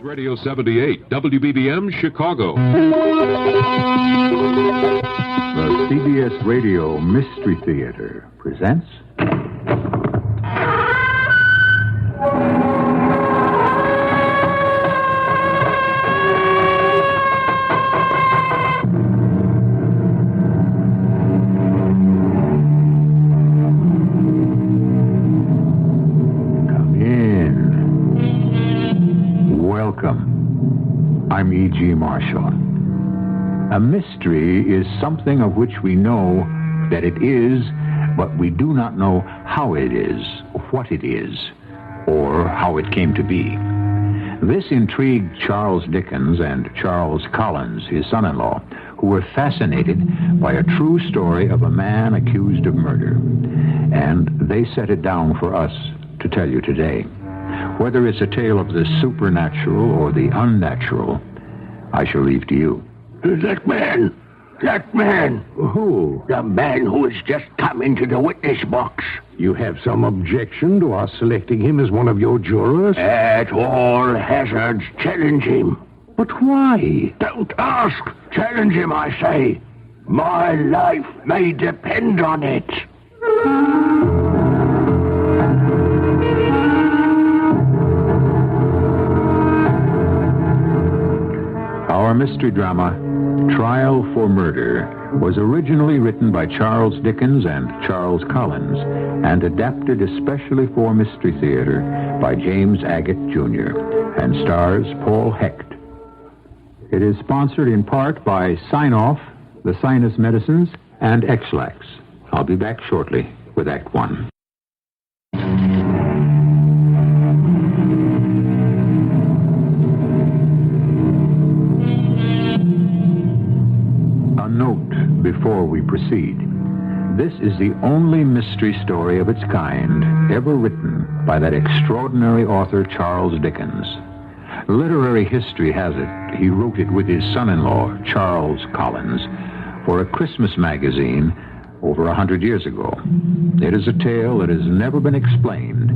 Radio 78, WBBM, Chicago. The CBS Radio Mystery Theater presents... I'm E.G. Marshall. A mystery is something of which we know that it is, but we do not know how it is, what it is, or how it came to be. This intrigued Charles Dickens and Charles Collins, his son-in-law, who were fascinated by a true story of a man accused of murder. And they set it down for us to tell you today. Whether it's a tale of the supernatural or the unnatural, I shall leave to you. That man. Who? The man who has just come into the witness box. You have some objection to our selecting him as one of your jurors? At all hazards, challenge him. But why? Don't ask. Challenge him, I say. My life may depend on it. Our mystery drama, Trial for Murder, was originally written by Charles Dickens and Charles Collins and adapted especially for Mystery Theater by James Agate, Jr. and stars Paul Hecht. It is sponsored in part by Sign-Off, the Sinus Medicines, and X-Lax. I'll be back shortly with Act One. Note before we proceed. This is the only mystery story of its kind ever written by that extraordinary author Charles Dickens. Literary history has it he wrote it with his son-in-law, Charles Collins, for a Christmas magazine over 100 years ago. It is a tale that has never been explained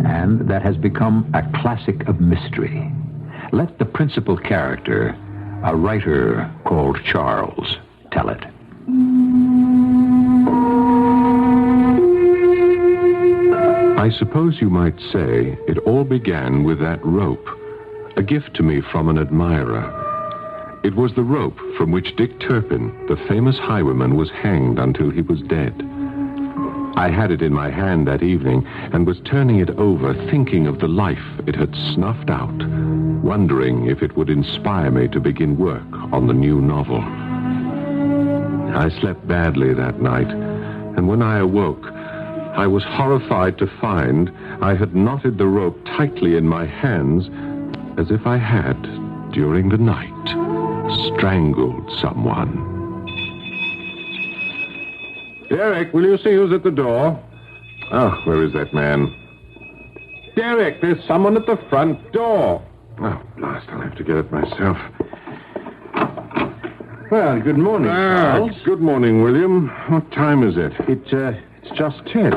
and that has become a classic of mystery. Let the principal character, a writer called Charles, tell it. I suppose you might say it all began with that rope, a gift to me from an admirer. It was the rope from which Dick Turpin, the famous highwayman, was hanged until he was dead. I had it in my hand that evening and was turning it over, thinking of the life it had snuffed out, wondering if it would inspire me to begin work on the new novel. I slept badly that night, and when I awoke, I was horrified to find I had knotted the rope tightly in my hands as if I had, during the night, strangled someone. Derek, will you see who's at the door? Oh, where is that man? Derek, there's someone at the front door. Oh, blast, I'll have to get it myself. Well, good morning, Charles. Good morning, William. What time is it? It's just 10.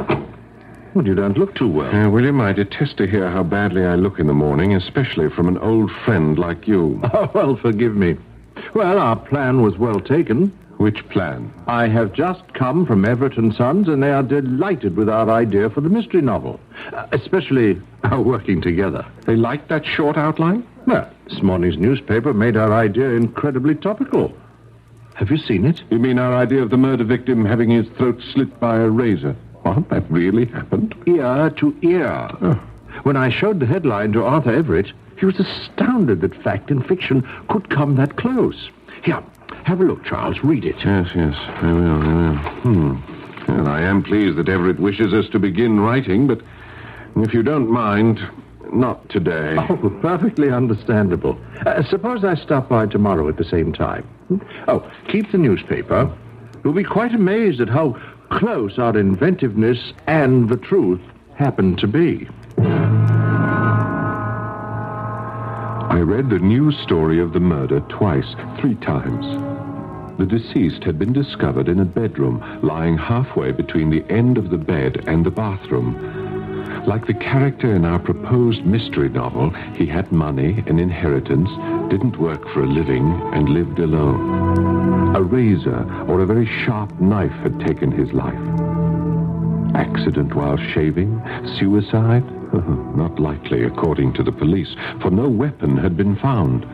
Well, you don't look too well. William, I detest to hear how badly I look in the morning, especially from an old friend like you. Oh, well, forgive me. Well, our plan was well taken. Which plan? I have just come from Everett & Sons, and they are delighted with our idea for the mystery novel, especially our working together. They liked that short outline? Well, this morning's newspaper made our idea incredibly topical. Have you seen it? You mean our idea of the murder victim having his throat slit by a razor? What? That really happened? Ear to ear. Oh. When I showed the headline to Arthur Everett, he was astounded that fact and fiction could come that close. Here, have a look, Charles. Read it. Yes, I will. Well, I am pleased that Everett wishes us to begin writing, but if you don't mind, not today. Oh, perfectly understandable. Suppose I stop by tomorrow at the same time. Oh, keep the newspaper. You'll be quite amazed at how close our inventiveness and the truth happen to be. I read the news story of the murder twice, 3 times. The deceased had been discovered in a bedroom, lying halfway between the end of the bed and the bathroom. Like the character in our proposed mystery novel, he had money, an inheritance, didn't work for a living, and lived alone. A razor or a very sharp knife had taken his life. Accident while shaving? Suicide? Not likely, according to the police, for no weapon had been found.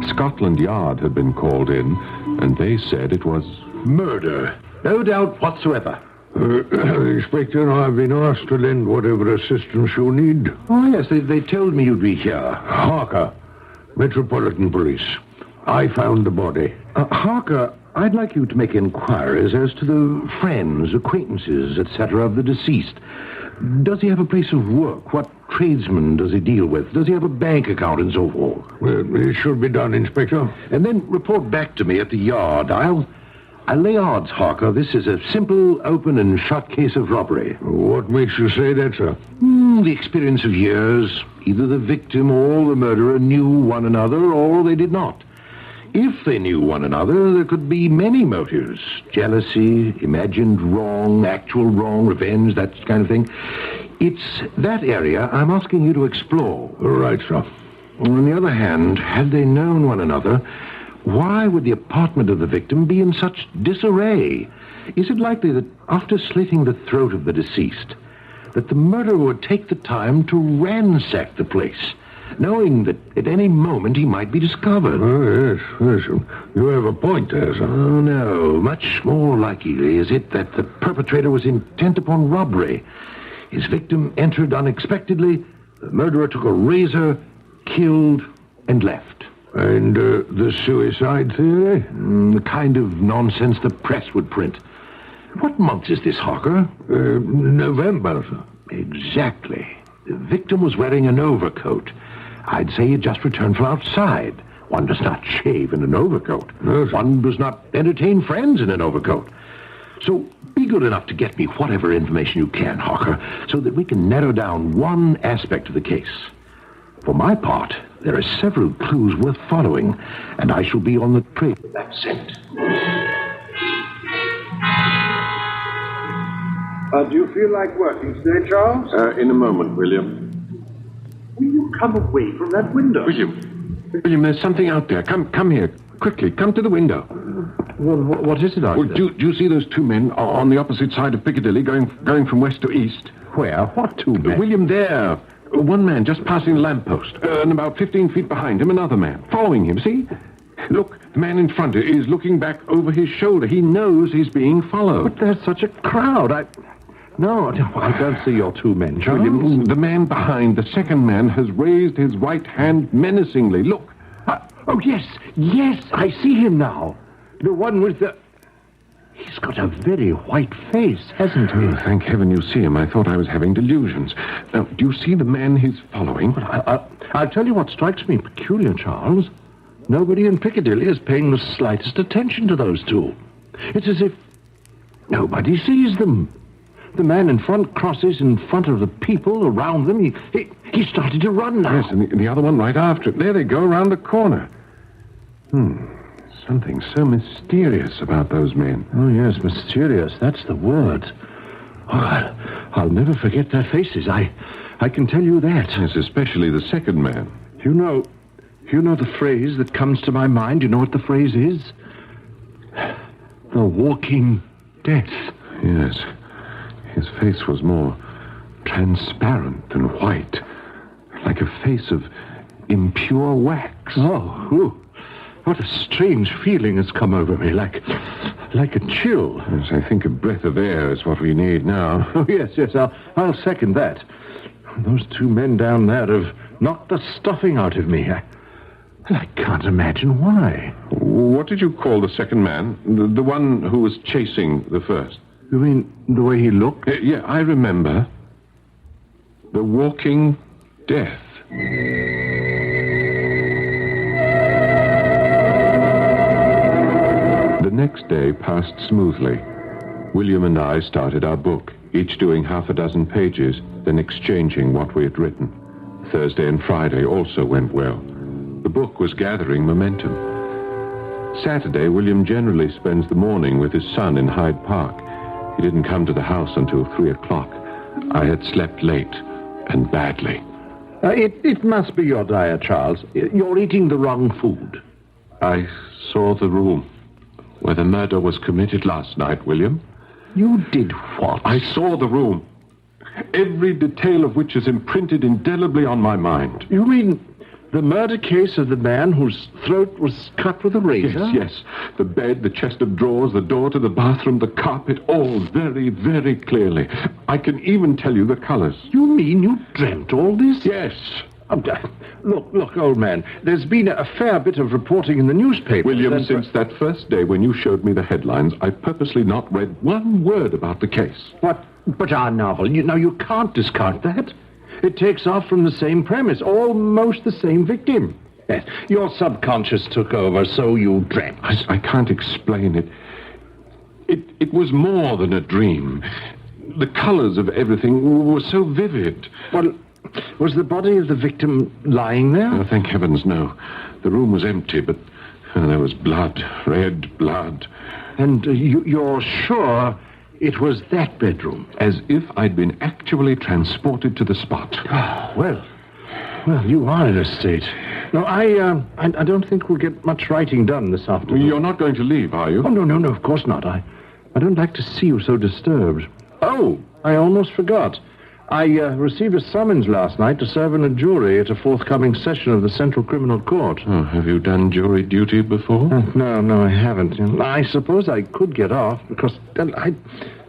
Scotland Yard had been called in, and they said it was Murder. No doubt whatsoever. Inspector, I've been asked to lend whatever assistance you need. Oh, yes, they told me you'd be here. Harker, Metropolitan Police. I found the body. Harker, I'd like you to make inquiries as to the friends, acquaintances, etc. of the deceased. Does he have a place of work? What tradesmen does he deal with? Does he have a bank account and so forth? Well, it should be done, Inspector. And then report back to me at the yard. I'll lay odds, Harker, this is a simple, open and shut case of robbery. What makes you say that, sir? The experience of years. Either the victim or the murderer knew one another, or they did not. If they knew one another, there could be many motives. Jealousy, imagined wrong, actual wrong, revenge, that kind of thing. It's that area I'm asking you to explore. Right, sir. On the other hand, had they known one another, why would the apartment of the victim be in such disarray? Is it likely that after slitting the throat of the deceased, that the murderer would take the time to ransack the place, knowing that at any moment he might be discovered? Oh, yes. You have a point there, sir. Oh, no. Much more likely is it that the perpetrator was intent upon robbery. His victim entered unexpectedly, the murderer took a razor, killed, and left. And the suicide theory? The kind of nonsense the press would print. What month is this, Harker? November, sir. Exactly. The victim was wearing an overcoat. I'd say he'd just returned from outside. One does not shave in an overcoat. No, sir. One does not entertain friends in an overcoat. So be good enough to get me whatever information you can, Harker, so that we can narrow down one aspect of the case. For my part, there are several clues worth following, and I shall be on the trail of that scent. Do you feel like working today, Charles? in a moment, William. Will you come away from that window? William, there's something out there. Come here. Quickly, come to the window. Well, what is it out there? Do you see those two men on the opposite side of Piccadilly going from west to east? Where? What two men? William, there. One man just passing the lamppost, and about 15 feet behind him, another man, following him, see? Look, the man in front is looking back over his shoulder. He knows he's being followed. But there's such a crowd. I don't see your two men, Charles. William, the man behind, the second man, has raised his right hand menacingly. Look. Yes, I see him now. The one with the... He's got a very white face, hasn't he? Thank heaven you see him. I thought I was having delusions. Now, do you see the man he's following? I'll tell you what strikes me peculiar, Charles. Nobody in Piccadilly is paying the slightest attention to those two. It's as if nobody sees them. The man in front crosses in front of the people around them. He started to run now. Yes, and the other one right after it. There they go, around the corner. Something so mysterious about those men. Oh, yes, mysterious. That's the word. Oh, I'll never forget their faces. I can tell you that. Yes, especially the second man. You know the phrase that comes to my mind? You know what the phrase is? The walking death. Yes. His face was more transparent than white. Like a face of impure wax. Oh, what a strange feeling has come over me, like a chill. Yes, I think a breath of air is what we need now. Oh, yes, I'll second that. Those two men down there have knocked the stuffing out of me. I can't imagine why. What did you call the second man? The one who was chasing the first? You mean the way he looked? Yeah, I remember. The walking death. The next day passed smoothly. William and I started our book, each doing half a dozen pages, then exchanging what we had written. Thursday and Friday also went well. The book was gathering momentum. Saturday, William generally spends the morning with his son in Hyde Park. He didn't come to the house until 3 o'clock. I had slept late. and badly. It must be your diet, Charles. You're eating the wrong food. I saw the room where the murder was committed last night, William. You did what? I saw the room, every detail of which is imprinted indelibly on my mind. You mean the murder case of the man whose throat was cut with a razor? Yes. The bed, the chest of drawers, the door to the bathroom, the carpet, all very, very clearly. I can even tell you the colors. You mean you dreamt all this? Yes. Look, old man, there's been a fair bit of reporting in the newspaper. William, since that first day when you showed me the headlines, I've purposely not read one word about the case. What? But our novel, you can't discount that. It takes off from the same premise, almost the same victim. Yes, your subconscious took over, so you dreamt. I can't explain it. It was more than a dream. The colors of everything were so vivid. Well, was the body of the victim lying there? Oh, thank heavens, no. The room was empty, but there was blood, red blood. And you're sure it was that bedroom? As if I'd been actually transported to the spot. Oh, well, you are in a state. No, I don't think we'll get much writing done this afternoon. You're not going to leave, are you? Oh, no, of course not. I don't like to see you so disturbed. Oh, I almost forgot. I received a summons last night to serve in a jury at a forthcoming session of the Central Criminal Court. Oh, have you done jury duty before? No, I haven't. I suppose I could get off, because I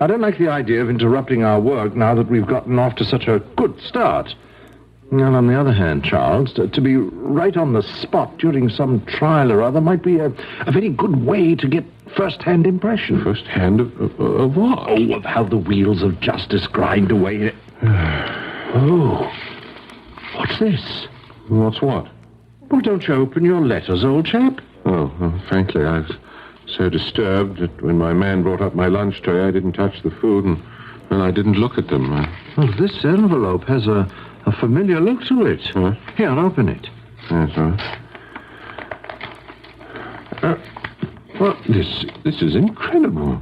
don't like the idea of interrupting our work now that we've gotten off to such a good start. Well, on the other hand, Charles, to be right on the spot during some trial or other might be a very good way to get first-hand impression. First-hand of what? Oh, of how the wheels of justice grind away. Oh, what's this? What's what? Well, don't you open your letters, old chap? Oh, well, frankly, I was so disturbed that when my man brought up my lunch tray, I didn't touch the food, and I didn't look at them. Well, this envelope has a familiar look to it. Huh? Here, open it. Yes, all right. Well, this is incredible.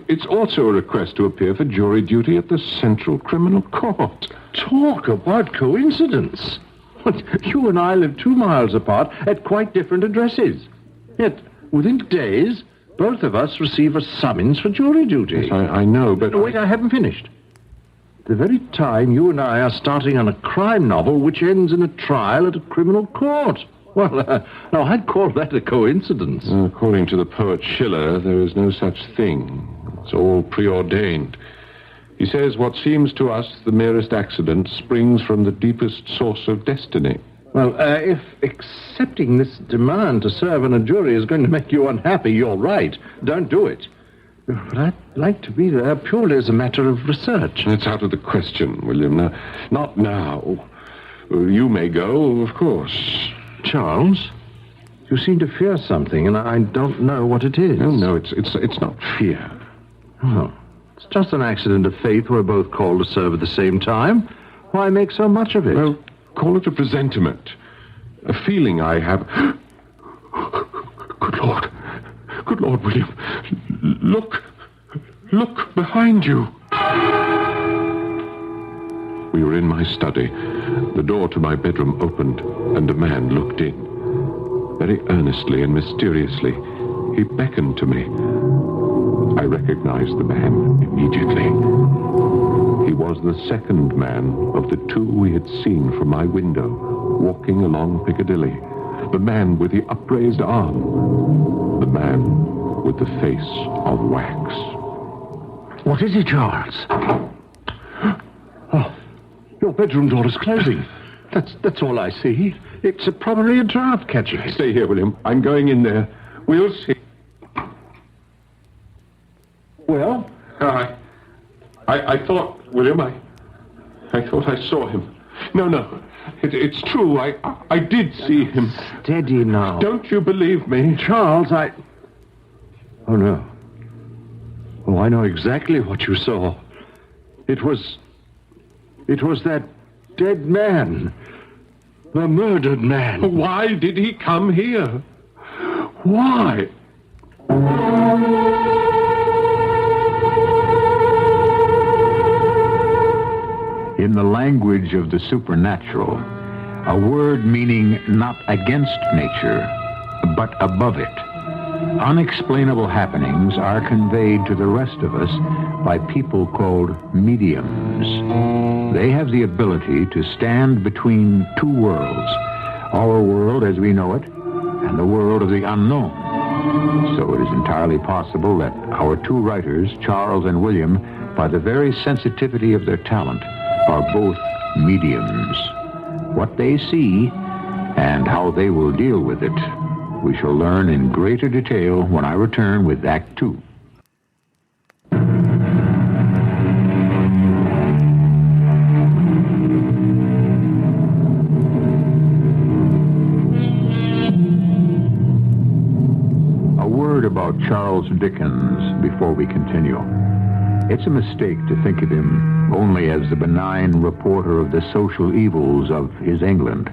It's also a request to appear for jury duty at the Central Criminal Court. Talk about coincidence. You and I live 2 miles apart at quite different addresses. Yet, within days, both of us receive a summons for jury duty. Yes, I know, but... Wait, I haven't finished. The very time you and I are starting on a crime novel which ends in a trial at a criminal court. Well, no, I'd call that a coincidence. According to the poet Schiller, there is no such thing. It's all preordained. He says what seems to us the merest accident springs from the deepest source of destiny. Well, if accepting this demand to serve on a jury is going to make you unhappy, you're right. Don't do it. But I'd like to be there purely as a matter of research. That's out of the question, William. Now, not now. You may go, of course. Charles, you seem to fear something, and I don't know what it is. No, it's not fear. Oh, it's just an accident of fate. We're both called to serve at the same time. Why make so much of it? Well, call it a presentiment. A feeling I have... Good Lord, William. Look behind you. We were in my study. The door to my bedroom opened, and a man looked in. Very earnestly and mysteriously, he beckoned to me. I recognized the man immediately. He was the second man of the 2 we had seen from my window, walking along Piccadilly. The man with the upraised arm. The man with the face of wax. What is it, Charles? Oh, your bedroom door is closing. That's all I see. It's probably a draft catching it. Stay here, William. I'm going in there. We'll see. Well? I thought, William, I thought I saw him. No. It's true. I did see him. Steady now. Don't you believe me? Charles, Oh, no. Oh, I know exactly what you saw. It was that dead man. The murdered man. Why did he come here? Why? in the language of the supernatural, a word meaning not against nature, but above it. Unexplainable happenings are conveyed to the rest of us by people called mediums. They have the ability to stand between two worlds, our world as we know it, and the world of the unknown. So it is entirely possible that our two writers, Charles and William, by the very sensitivity of their talent, are both mediums. What they see and how they will deal with it, we shall learn in greater detail when I return with Act Two. A word about Charles Dickens before we continue. It's a mistake to think of him only as the benign reporter of the social evils of his England.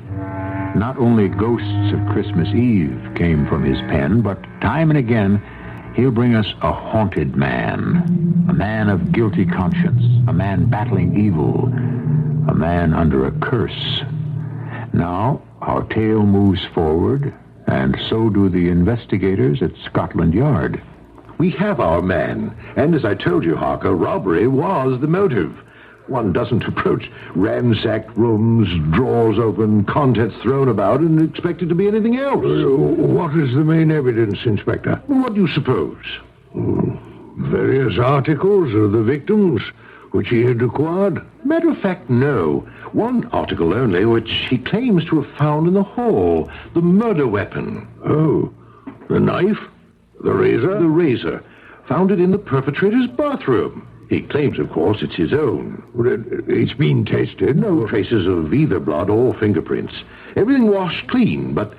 Not only Ghosts of Christmas Eve came from his pen, but time and again, he'll bring us a haunted man, a man of guilty conscience, a man battling evil, a man under a curse. Now, our tale moves forward, and so do the investigators at Scotland Yard. We have our man, and as I told you, Harker, robbery was the motive. One doesn't approach ransacked rooms, drawers open, contents thrown about, and expect it to be anything else. What is the main evidence, Inspector? What do you suppose? Various articles of the victims which he had acquired? Matter of fact, no. One article only, which he claims to have found in the hall. The murder weapon. Oh, the knife? The razor? The razor. Found it in the perpetrator's bathroom. He claims, of course, it's his own. It's been tested. No traces of either blood or fingerprints. Everything washed clean, but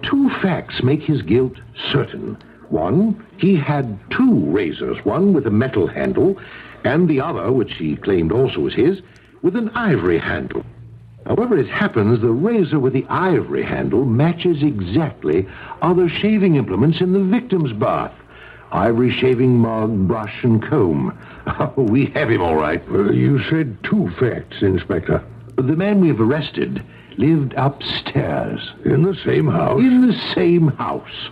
two facts make his guilt certain. One, he had two razors, one with a metal handle, and the other, which he claimed also was his, with an ivory handle. However it happens, the razor with the ivory handle matches exactly other shaving implements in the victim's bath. Ivory shaving mug, brush, and comb. We have him all right. You said two facts, Inspector. The man we've arrested lived upstairs. In the same house? In the same house.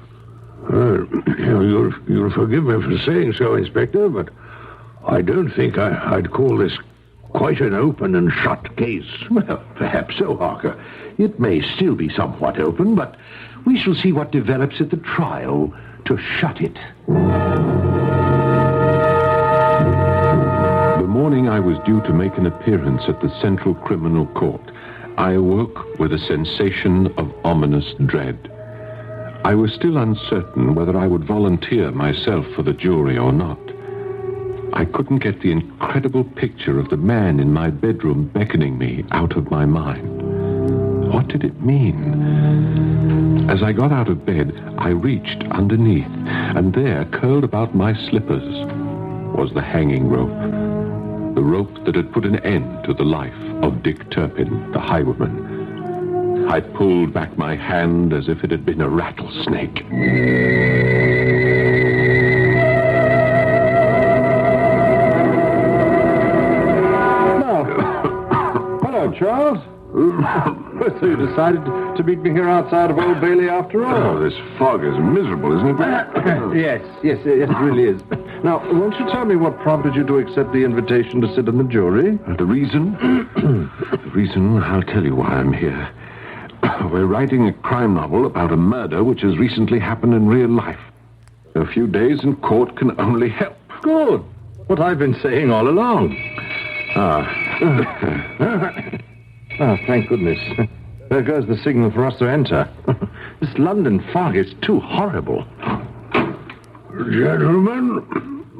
You'll forgive me for saying so, Inspector, but I don't think I'd call this quite an open and shut case. Well, perhaps so, Harker. It may still be somewhat open, but we shall see what develops at the trial to shut it. The morning I was due to make an appearance at the Central Criminal Court, I awoke with a sensation of ominous dread. I was still uncertain whether I would volunteer myself for the jury or not. I couldn't get the incredible picture of the man in my bedroom beckoning me out of my mind. What did it mean? As I got out of bed, I reached underneath, and there, curled about my slippers, was the hanging rope. The rope that had put an end to the life of Dick Turpin, the highwayman. I pulled back my hand as if it had been a rattlesnake. Charles? So you decided to meet me here outside of Old Bailey after all? Oh, this fog is miserable, isn't it? Yes, it really is. Now, won't you tell me what prompted you to accept the invitation to sit in the jury? The reason? The reason, I'll tell you why I'm here. We're writing a crime novel about a murder which has recently happened in real life. A few days in court can only help. Good. What I've been saying all along. Thank goodness. There goes the signal for us to enter. This London fog is too horrible. Gentlemen,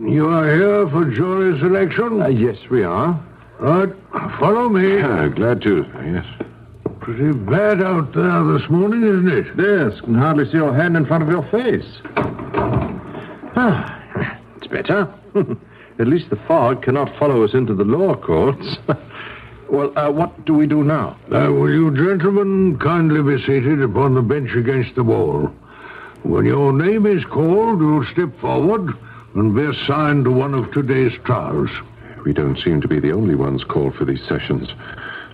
you are here for jury selection? Yes, we are. Right, follow me. Glad to, yes. Pretty bad out there this morning, isn't it? Yes, can hardly see your hand in front of your face. It's better. At least the fog cannot follow us into the law courts. Well, what do we do now? Will you gentlemen kindly be seated upon the bench against the wall? When your name is called, you'll step forward and be assigned to one of today's trials. We don't seem to be the only ones called for these sessions.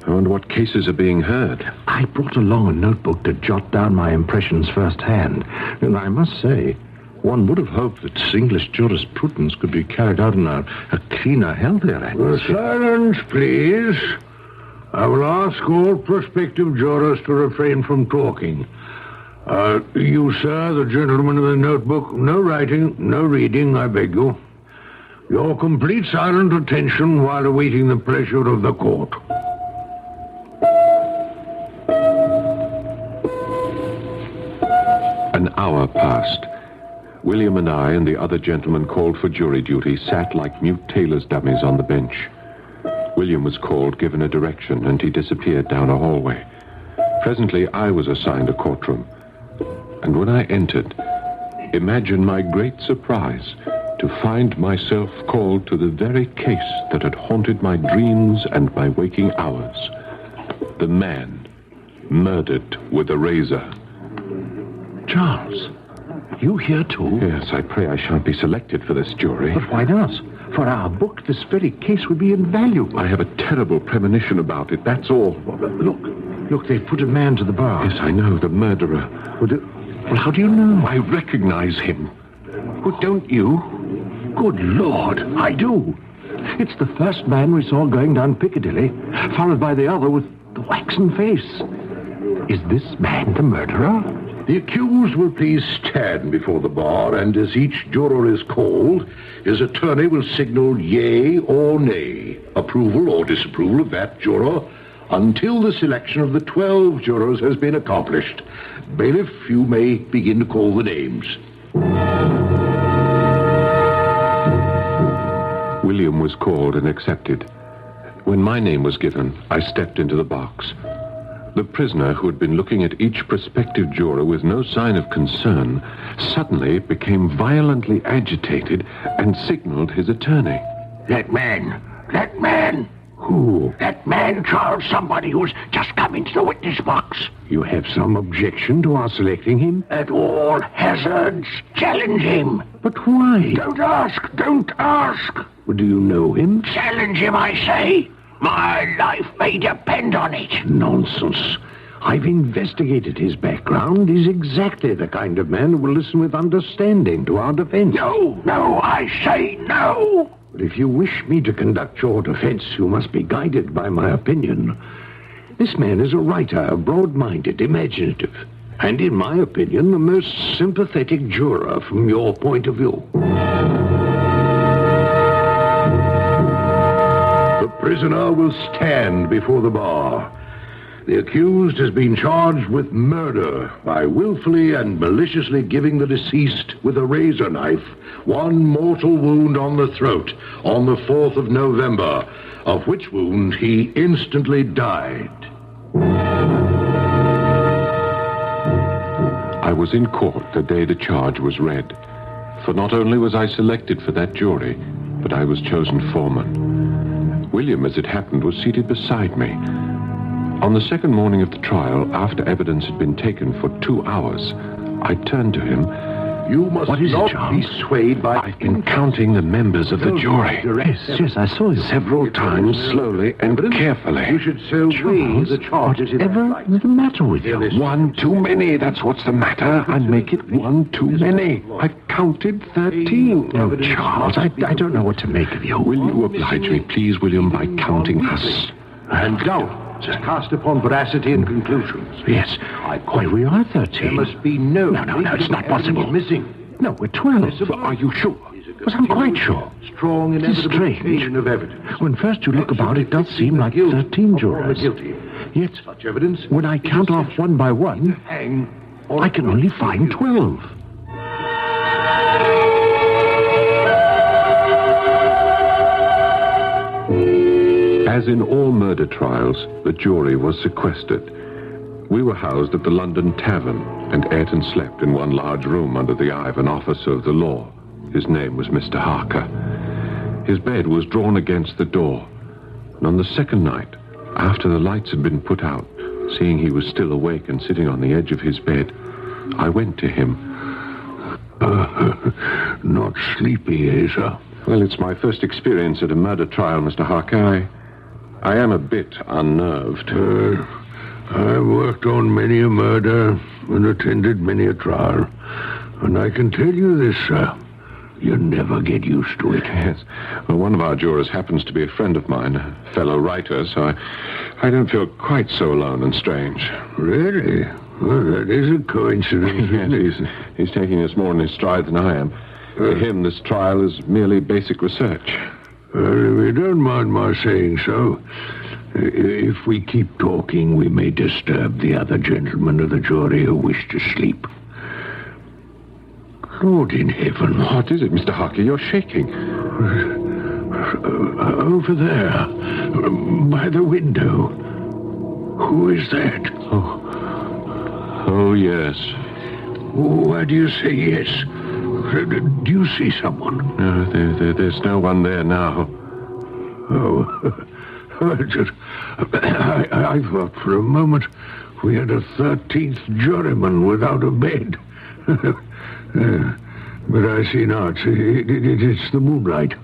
I wonder what cases are being heard. I brought along a notebook to jot down my impressions firsthand, and I must say, one would have hoped that English jurisprudence could be carried out in a cleaner, healthier atmosphere. Silence, please. I will ask all prospective jurors to refrain from talking. You, sir, the gentleman in the notebook, no writing, no reading, I beg you. Your complete silent attention while awaiting the pleasure of the court. An hour passed. William and I and the other gentlemen called for jury duty sat like mute tailor's dummies on the bench. William was called, given a direction, and he disappeared down a hallway. Presently, I was assigned a courtroom. And when I entered, imagine my great surprise to find myself called to the very case that had haunted my dreams and my waking hours. The man murdered with a razor. Charles, you here too? Yes, I pray I shan't be selected for this jury. But why not? For our book, this very case would be invaluable. I have a terrible premonition about it, that's all. Look, they've put a man to the bar. Yes, I know, the murderer. Well, how do you know? I recognize him. Well, don't you? Good Lord, I do. It's the first man we saw going down Piccadilly, followed by the other with the waxen face. Is this man the murderer? The accused will please stand before the bar, and as each juror is called, his attorney will signal yea or nay, approval or disapproval of that juror, until the selection of the 12 jurors has been accomplished. Bailiff, you may begin to call the names. William was called and accepted. When my name was given, I stepped into the box. The prisoner, who had been looking at each prospective juror with no sign of concern, suddenly became violently agitated and signaled his attorney. That man! Who? That man, Charles, somebody who's just come into the witness box. You have some objection to our selecting him? At all hazards, challenge him. But why? Don't ask. Well, do you know him? Challenge him, I say. My life may depend on it. Nonsense. I've investigated his background. He's exactly the kind of man who will listen with understanding to our defense. No, I say no. But if you wish me to conduct your defense, you must be guided by my opinion. This man is a writer, broad-minded, imaginative, and in my opinion, the most sympathetic juror from your point of view. The prisoner will stand before the bar. The accused has been charged with murder by willfully and maliciously giving the deceased with a razor knife one mortal wound on the throat on the 4th of November, of which wound he instantly died. I was in court the day the charge was read. For not only was I selected for that jury, but I was chosen foreman. William, as it happened, was seated beside me. On the second morning of the trial, after evidence had been taken for 2 hours, I turned to him. You must not be swayed by... I've been counting the members of the jury. Yes, I saw you. Several times, slowly and carefully. You should so weigh the charges in that Whatever light. is the matter with you? One too many, that's what's the matter. I make it one too many. I've counted 13. Oh, Charles, I don't know what to make of you. Will you oblige me, please, William, by counting us? And doubt is cast upon veracity and conclusions. Yes. Why, we are 13. There must be no... No, it's not possible. Missing. No, we're 12. Are you sure? Yes, I'm quite sure. Strong and It is inevitable strange. occasion of evidence. When first you look about, it does seem like 13 jurors. Guilty. Yet, Such evidence... when I count off one by one, hang I can only find 12. As in all murder trials, the jury was sequestered. We were housed at the London Tavern and ate and slept in one large room under the eye of an officer of the law. His name was Mr. Harker. His bed was drawn against the door, and on the second night, after the lights had been put out, seeing he was still awake and sitting on the edge of his bed, I went to him. Not sleepy, eh, sir? Well, it's my first experience at a murder trial, Mr. Harker. I am a bit unnerved. I've worked on many a murder and attended many a trial. And I can tell you this, sir. You never get used to it. Yes. Well, one of our jurors happens to be a friend of mine, a fellow writer, so I don't feel quite so alone and strange. Really? Well, that is a coincidence, isn't it? Yes, he's taking this more in his stride than I am. For him, this trial is merely basic research. Well, if you don't mind my saying so, if we keep talking, we may disturb the other gentlemen of the jury who wish to sleep. Lord in heaven. What is it, Mr. Harker? You're shaking. Over there, by the window. Who is that? Oh, yes. Why do you say yes? Do you see someone? No, there's no one there now. Oh, I thought for a moment we had a 13th juryman without a bed. But I see now, it's the moonlight.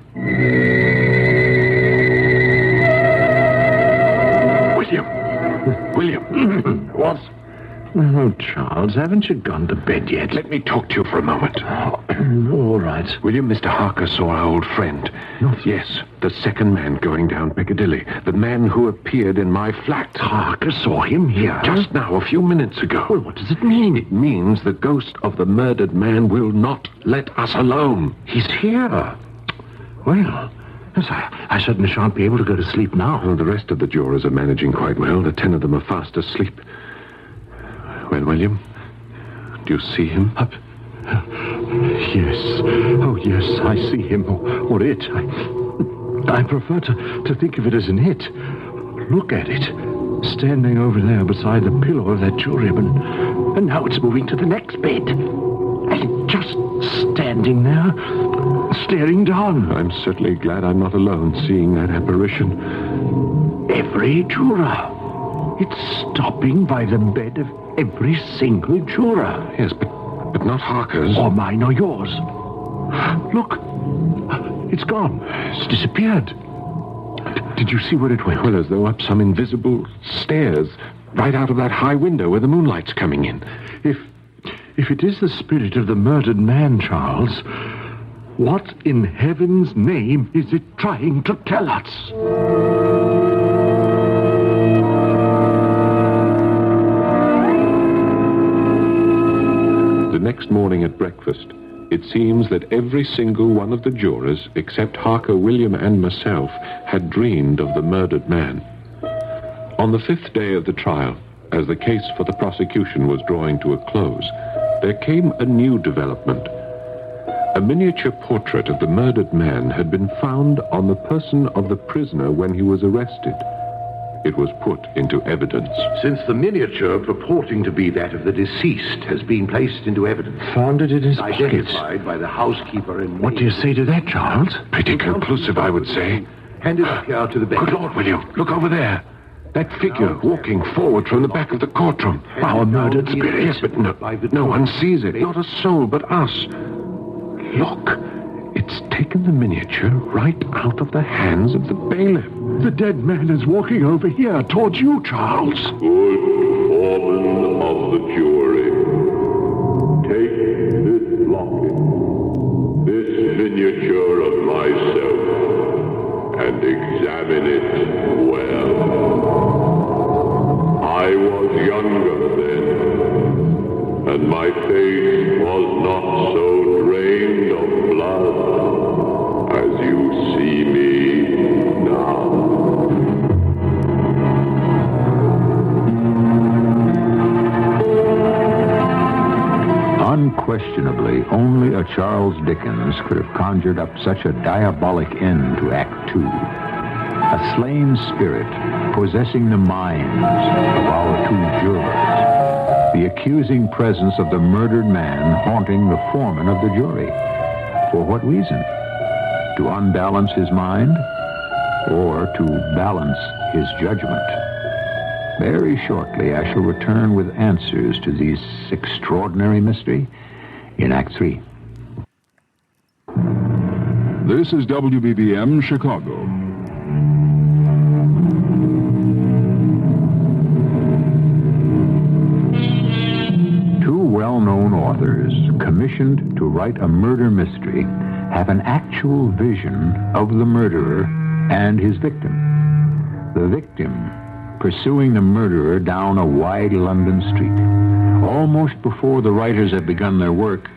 William! What? Oh, Charles, haven't you gone to bed yet? Let me talk to you for a moment. All right. William, Mr. Harker saw our old friend. Yes, the second man going down Piccadilly. The man who appeared in my flat. Harker saw him here? Just now, a few minutes ago. Well, what does it mean? It means the ghost of the murdered man will not let us alone. He's here. Well, yes, I certainly shan't be able to go to sleep now. Well, the rest of the jurors are managing quite well. The 10 of them are fast asleep. Well, William, do you see him? Yes. Oh, yes, I see him. Or it. I prefer to think of it as an it. Look at it. Standing over there beside the pillow of that juryman. And now it's moving to the next bed. And just standing there, staring down. I'm certainly glad I'm not alone seeing that apparition. Every juror. It's stopping by the bed of every single juror. Yes, but not Harker's. Or mine or yours. Look. It's gone. It's disappeared. Did you see where it went? Well, as though up some invisible stairs, right out of that high window where the moonlight's coming in. If it is the spirit of the murdered man, Charles, what in heaven's name is it trying to tell us? The next morning at breakfast, it seems that every single one of the jurors, except Harker, William, and myself, had dreamed of the murdered man. On the 5th day of the trial, as the case for the prosecution was drawing to a close, there came a new development. A miniature portrait of the murdered man had been found on the person of the prisoner when he was arrested. It was put into evidence. Since the miniature purporting to be that of the deceased has been placed into evidence. Found it in his pocket. Identified by the housekeeper and maid. What do you say to that, Charles? Pretty conclusive, I would say. Hand it up here to the bench. Good Lord, William, look over there. That figure walking forward from the back of the courtroom. Our murdered spirit. Yes, but no one sees it. Not a soul but us. Look, it's taken the miniature right out of the hands of the bailiff. The dead man is walking over here towards you, Charles. Good foreman of the jury, take this locket, this miniature of myself, and examine it well. I was younger then, and my face was not so drained of blood as you see me now. Unquestionably, only a Charles Dickens could have conjured up such a diabolic end to Act Two. A slain spirit possessing the minds of our two jurors. The accusing presence of the murdered man haunting the foreman of the jury. For what reason? To unbalance his mind or to balance his judgment? Very shortly, I shall return with answers to this extraordinary mystery in Act 3. This is WBBM Chicago. Two well-known authors commissioned to write a murder mystery have an actual vision of the murderer and his victim. The victim pursuing the murderer down a wide London street. Almost before the writers have begun their work,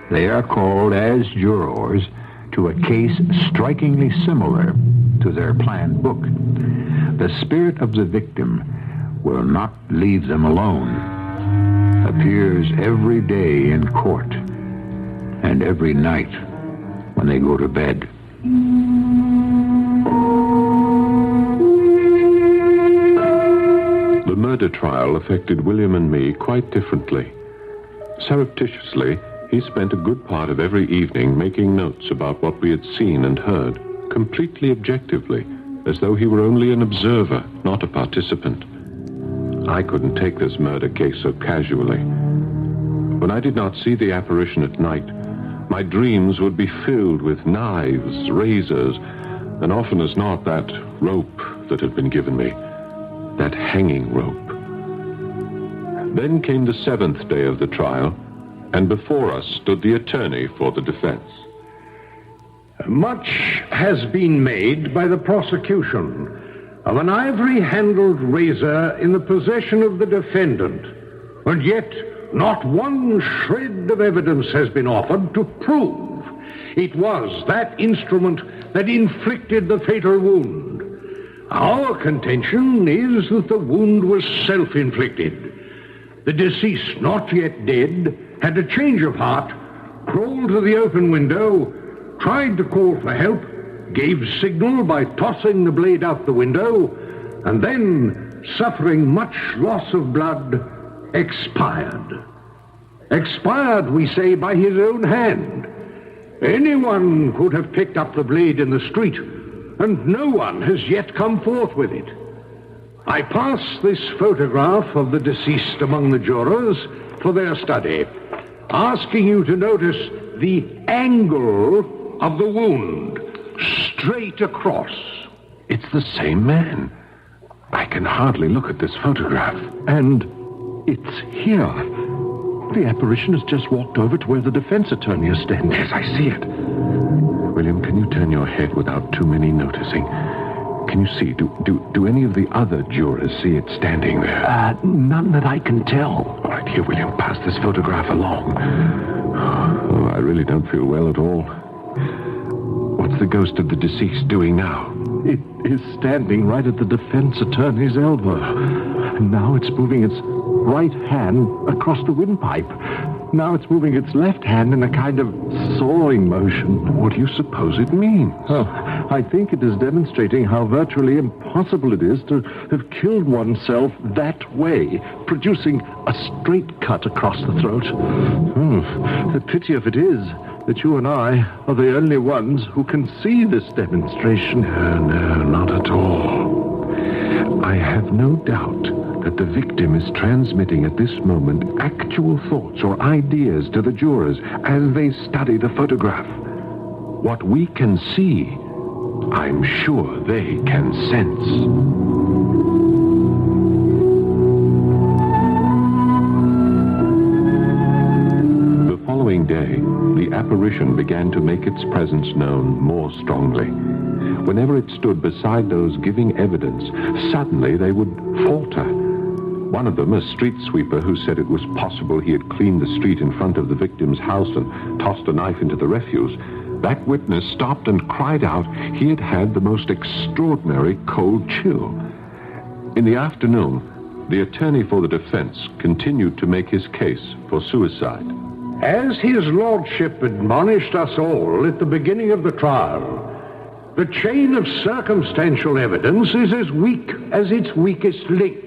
they are called as jurors to a case strikingly similar to their planned book. The spirit of the victim will not leave them alone. Appears every day in court and every night when they go to bed. The murder trial affected William and me quite differently. Surreptitiously, he spent a good part of every evening making notes about what we had seen and heard, completely objectively, as though he were only an observer, not a participant. I couldn't take this murder case so casually. When I did not see the apparition at night, my dreams would be filled with knives, razors, and often as not that rope that had been given me, that hanging rope. Then came the 7th day of the trial, and before us stood the attorney for the defense. Much has been made by the prosecution of an ivory-handled razor in the possession of the defendant, and yet not one shred of evidence has been offered to prove it was that instrument that inflicted the fatal wound. Our contention is that the wound was self-inflicted. The deceased, not yet dead, had a change of heart, crawled to the open window, tried to call for help, gave signal by tossing the blade out the window, and then, suffering much loss of blood, expired. Expired, we say, by his own hand. Anyone could have picked up the blade in the street, and no one has yet come forth with it. I pass this photograph of the deceased among the jurors for their study, asking you to notice the angle of the wound, straight across. It's the same man. I can hardly look at this photograph. And it's here. The apparition has just walked over to where the defense attorney is standing. Yes, I see it. William, can you turn your head without too many noticing? Can you see? Do any of the other jurors see it standing there? None that I can tell. All right, here, William, pass this photograph along. Oh, I really don't feel well at all. What's the ghost of the deceased doing now? It is standing right at the defense attorney's elbow. And now it's moving its right hand across the windpipe. Now it's moving its left hand in a kind of sawing motion. What do you suppose it means? Oh, I think it is demonstrating how virtually impossible it is to have killed oneself that way, producing a straight cut across the throat. The pity of it is that you and I are the only ones who can see this demonstration. No, not at all. I have no doubt that the victim is transmitting at this moment actual thoughts or ideas to the jurors as they study the photograph. What we can see, I'm sure they can sense. The following day, the apparition began to make its presence known more strongly. Whenever it stood beside those giving evidence, suddenly they would falter. One of them, a street sweeper who said it was possible he had cleaned the street in front of the victim's house and tossed a knife into the refuse, that witness stopped and cried out he had had the most extraordinary cold chill. In the afternoon, the attorney for the defense continued to make his case for suicide. As his lordship admonished us all at the beginning of the trial, the chain of circumstantial evidence is as weak as its weakest link.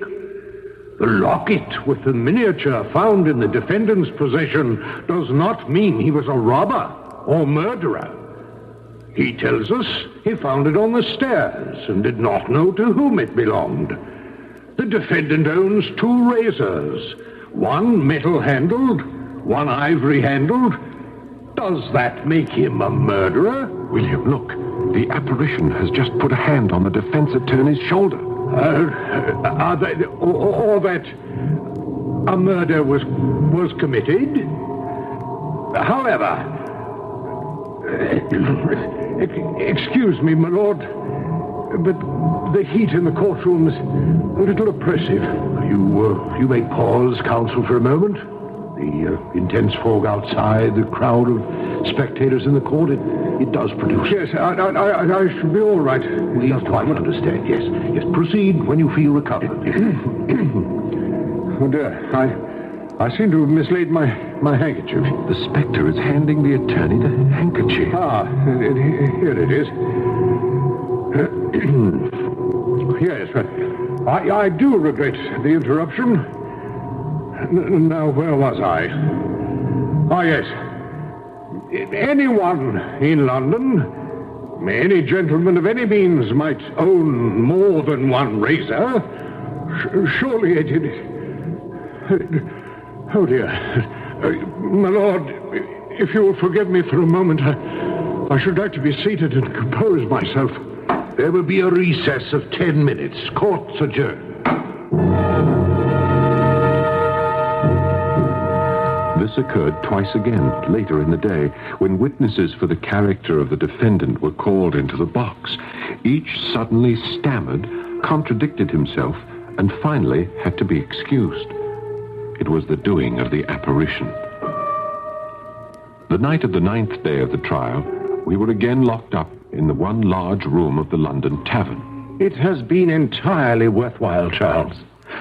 The locket with the miniature found in the defendant's possession does not mean he was a robber or murderer. He tells us he found it on the stairs and did not know to whom it belonged. The defendant owns 2 razors, one metal-handled, one ivory-handled, Does that make him a murderer? William, look. The apparition has just put a hand on the defense attorney's shoulder. Or that a murder was committed? However, excuse me, my lord, but the heat in the courtroom is a little oppressive. You may pause, counsel, for a moment. The intense fog outside, the crowd of spectators in the court, it does produce... Yes, I should be all right. We quite understand, yes. Yes, proceed when you feel recovered. Oh, dear, I seem to have mislaid my handkerchief. The spectre is handing the attorney the handkerchief. Here it is. Yes, I do regret the interruption. Now, where was I? Yes. Anyone in London, any gentleman of any means might own more than one razor. Surely it... Oh, dear. My lord, if you will forgive me for a moment, I should like to be seated and compose myself. There will be a recess of 10 minutes. Court's adjourned. This occurred twice again, later in the day, when witnesses for the character of the defendant were called into the box. Each suddenly stammered, contradicted himself, and finally had to be excused. It was the doing of the apparition. The night of the 9th day of the trial, we were again locked up in the one large room of the London tavern. It has been entirely worthwhile, Charles.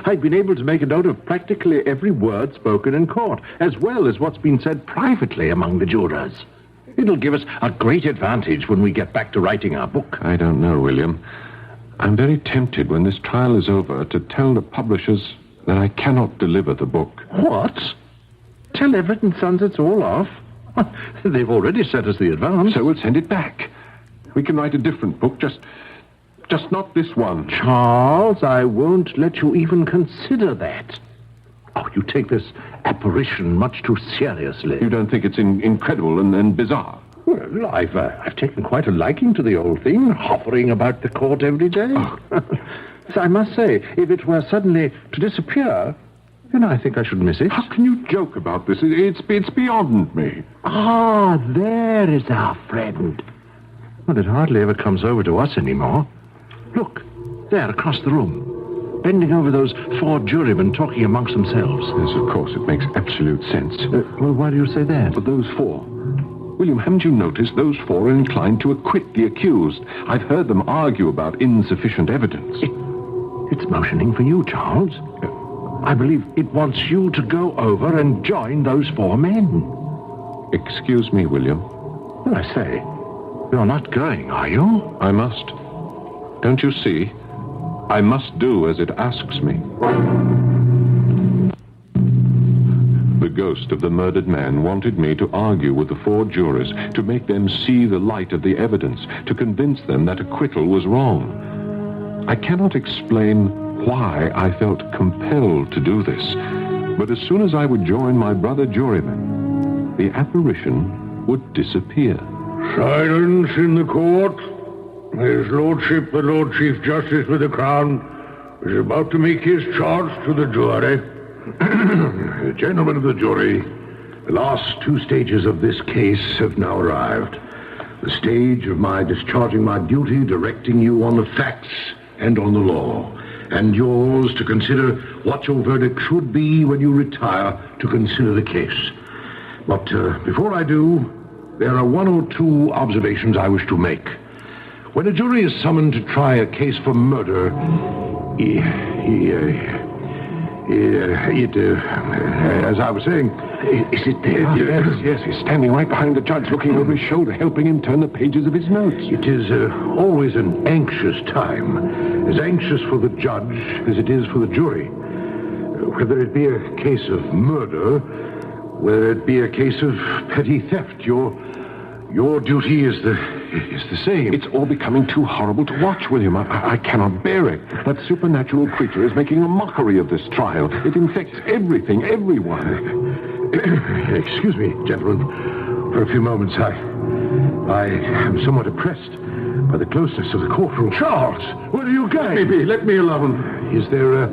I've been able to make a note of practically every word spoken in court, as well as what's been said privately among the jurors. It'll give us a great advantage when we get back to writing our book. I don't know, William. I'm very tempted when this trial is over to tell the publishers that I cannot deliver the book. What? Tell Everett and Sons it's all off? They've already sent us the advance. So we'll send it back. We can write a different book, just not this one. Charles, I won't let you even consider that. Oh, you take this apparition much too seriously. You don't think it's incredible and bizarre? Well, I've taken quite a liking to the old thing, hovering about the court every day. Oh. So I must say, if it were suddenly to disappear, then I think I should miss it. How can you joke about this? It's beyond me. Ah, there is our friend. Well, it hardly ever comes over to us anymore. Look, there, across the room. Bending over those 4 jurymen talking amongst themselves. Yes, of course, it makes absolute sense. Well, why do you say that? But those 4... William, haven't you noticed those 4 are inclined to acquit the accused? I've heard them argue about insufficient evidence. It's motioning for you, Charles. I believe it wants you to go over and join those 4 men. Excuse me, William. Well, I say, you're not going, are you? I must. Don't you see? I must do as it asks me. The ghost of the murdered man wanted me to argue with the 4 jurors, to make them see the light of the evidence, to convince them that acquittal was wrong. I cannot explain why I felt compelled to do this, but as soon as I would join my brother jurymen, the apparition would disappear. Silence in the court. His Lordship, the Lord Chief Justice with the Crown, is about to make his charge to the jury. Gentlemen of the jury, the last 2 stages of this case have now arrived. The stage of my discharging my duty, directing you on the facts and on the law, and yours to consider what your verdict should be when you retire to consider the case. But before I do, there are 1 or 2 observations I wish to make. When a jury is summoned to try a case for murder, as I was saying... Is it there? Yes, he's standing right behind the judge, looking over his shoulder, helping him turn the pages of his notes. It is always an anxious time, as anxious for the judge as it is for the jury. Whether it be a case of murder, whether it be a case of petty theft, your duty is the same. It's all becoming too horrible to watch, William. I cannot bear it. That supernatural creature is making a mockery of this trial. It infects everything, everyone. Excuse me, gentlemen. For a few moments, I am somewhat oppressed by the closeness of the courtroom. Charles, where are you going? Let me alone. Is there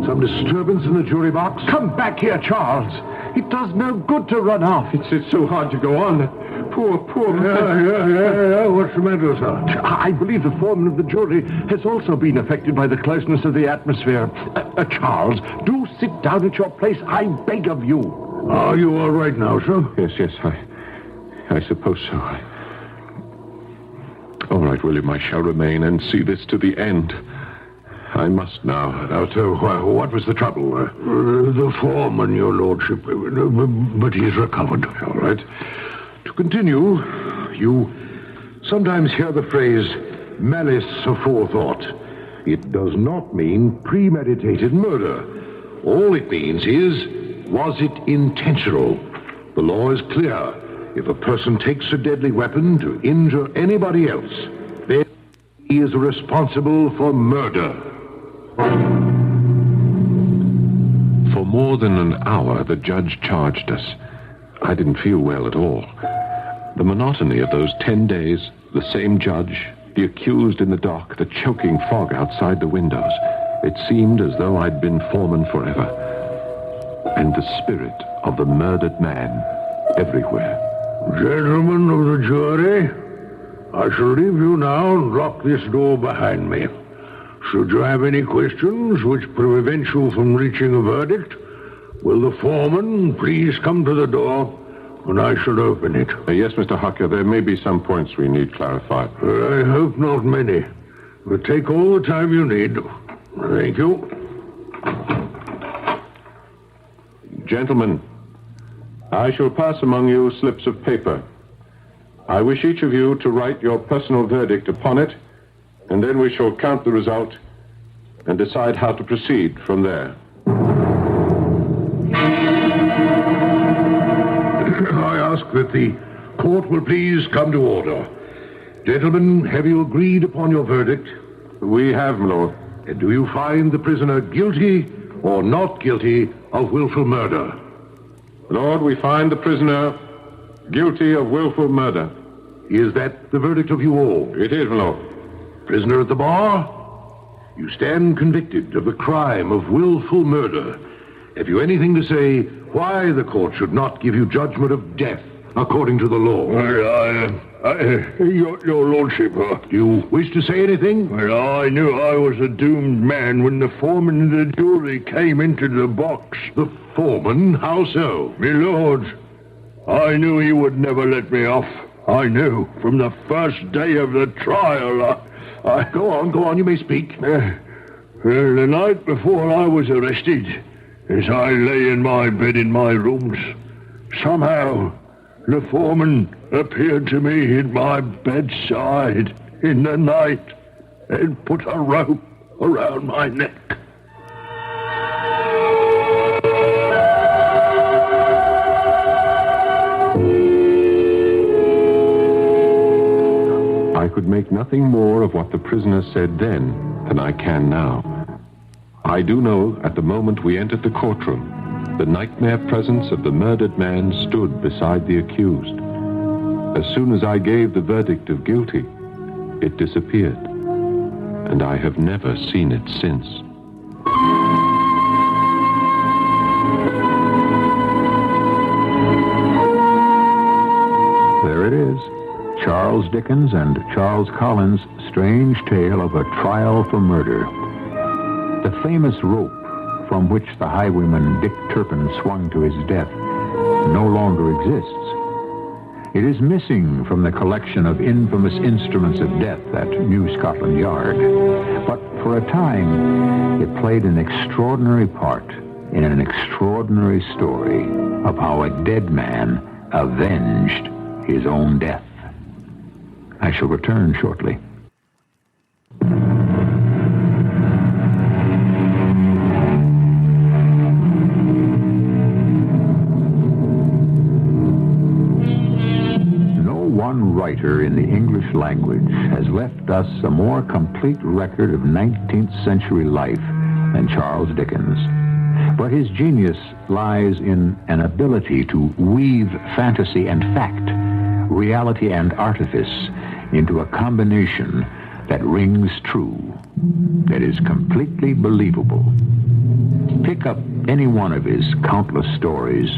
some disturbance in the jury box? Come back here, Charles. It does no good to run off. It's so hard to go on. Poor man. Yeah. What's the matter, sir? I believe the foreman of the jury has also been affected by the closeness of the atmosphere. Charles, do sit down at your place, I beg of you. Are you all right now, sir? Yes, I suppose so. All right, William, I shall remain and see this to the end. I must now. Now, sir, what was the trouble? The foreman, your lordship. But he's recovered. All right. To continue, you sometimes hear the phrase malice aforethought. It does not mean premeditated murder. All it means is, was it intentional? The law is clear. If a person takes a deadly weapon to injure anybody else, then he is responsible for murder. For more than an hour, the judge charged us. I didn't feel well at all. The monotony of those 10 days, the same judge, the accused in the dock, the choking fog outside the windows. It seemed as though I'd been foreman forever. And the spirit of the murdered man everywhere. Gentlemen of the jury, I shall leave you now and lock this door behind me. Should you have any questions which prevent you from reaching a verdict, will the foreman please come to the door and I shall open it? Yes, Mr. Hucker, there may be some points we need clarified. I hope not many, but take all the time you need. Thank you. Gentlemen, I shall pass among you slips of paper. I wish each of you to write your personal verdict upon it, and then we shall count the result and decide how to proceed from there. I ask that the court will please come to order. Gentlemen, have you agreed upon your verdict? We have, my lord. And do you find the prisoner guilty or not guilty of willful murder? Lord, we find the prisoner guilty of willful murder. Is that the verdict of you all? It is, my lord. Prisoner at the bar, you stand convicted of the crime of willful murder. Have you anything to say why the court should not give you judgment of death according to the law? Your lordship, do you wish to say anything? Well, I knew I was a doomed man when the foreman of the jury came into the box. The foreman? How so? My lord, I knew he would never let me off. I knew from the first day of the trial. Go on, you may speak. The night before I was arrested, as I lay in my bed in my rooms, somehow the foreman appeared to me in my bedside in the night and put a rope around my neck. I could make nothing more of what the prisoner said then than I can now. I do know at the moment we entered the courtroom, the nightmare presence of the murdered man stood beside the accused. As soon as I gave the verdict of guilty, it disappeared, and I have never seen it since. There it is. Charles Dickens and Charles Collins' strange tale of a trial for murder. The famous rope from which the highwayman Dick Turpin swung to his death no longer exists. It is missing from the collection of infamous instruments of death at New Scotland Yard. But for a time, it played an extraordinary part in an extraordinary story of how a dead man avenged his own death. I shall return shortly. No one writer in the English language has left us a more complete record of 19th century life than Charles Dickens. But his genius lies in an ability to weave fantasy and fact, reality and artifice into a combination that rings true, that is completely believable. Pick up any one of his countless stories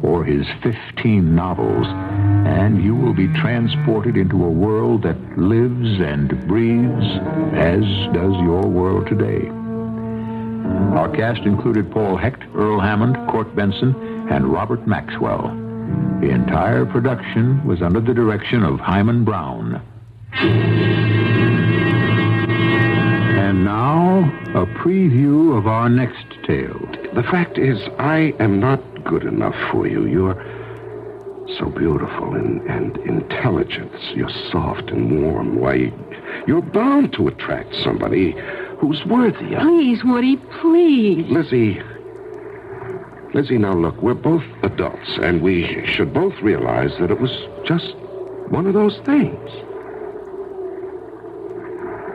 or his 15 novels, and you will be transported into a world that lives and breathes as does your world today. Our cast included Paul Hecht, Earl Hammond, Court Benson, and Robert Maxwell. The entire production was under the direction of Hyman Brown. And now, a preview of our next tale. The fact is, I am not good enough for you. You're so beautiful and intelligent. You're soft and warm. Why, you're bound to attract somebody who's worthy of... Please, Woody, please. Lizzie, now look, we're both adults, and we should both realize that it was just one of those things.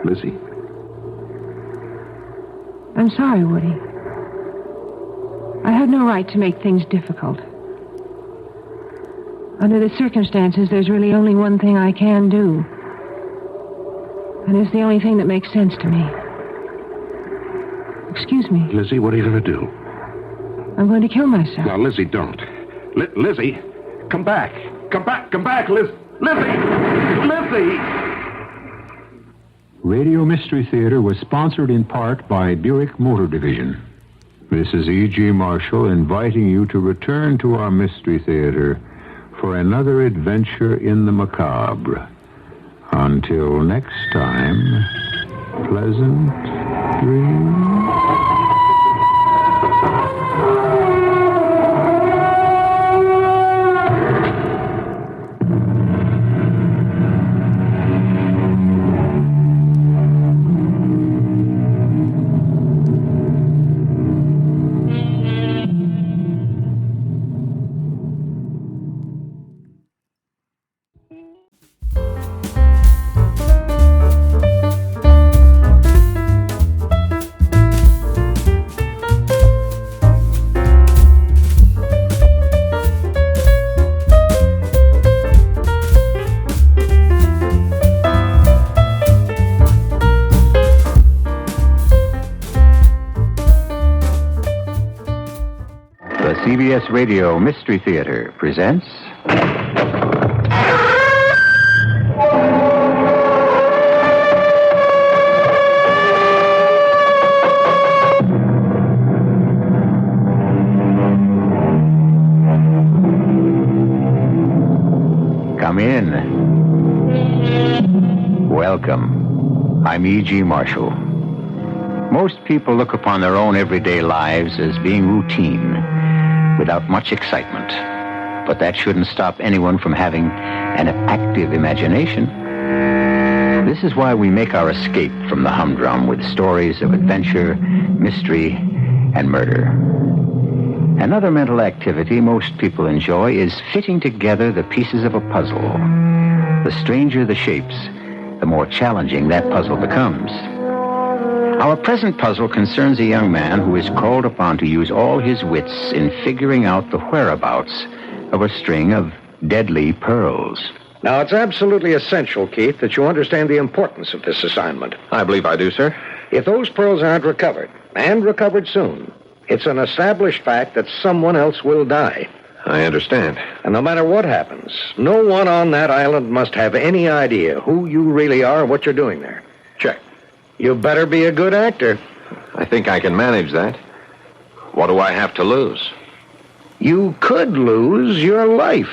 Lizzie? I'm sorry, Woody. I had no right to make things difficult. Under the circumstances, there's really only one thing I can do. And it's the only thing that makes sense to me. Excuse me. Lizzie, what are you going to do? I'm going to kill myself. Now, Lizzie, don't. Lizzie, come back. Come back, Lizzie! Radio Mystery Theater was sponsored in part by Buick Motor Division. This is E.G. Marshall inviting you to return to our Mystery Theater for another adventure in the macabre. Until next time, pleasant dreams. CBS Radio Mystery Theater presents... Come in. Welcome. I'm E.G. Marshall. Most people look upon their own everyday lives as being routine, without much excitement. But that shouldn't stop anyone from having an active imagination. This is why we make our escape from the humdrum with stories of adventure, mystery, and murder. Another mental activity most people enjoy is fitting together the pieces of a puzzle. The stranger the shapes, the more challenging that puzzle becomes. Our present puzzle concerns a young man who is called upon to use all his wits in figuring out the whereabouts of a string of deadly pearls. Now, it's absolutely essential, Keith, that you understand the importance of this assignment. I believe I do, sir. If those pearls aren't recovered, and recovered soon, it's an established fact that someone else will die. I understand. And no matter what happens, no one on that island must have any idea who you really are or what you're doing there. Check. You better be a good actor. I think I can manage that. What do I have to lose? You could lose your life.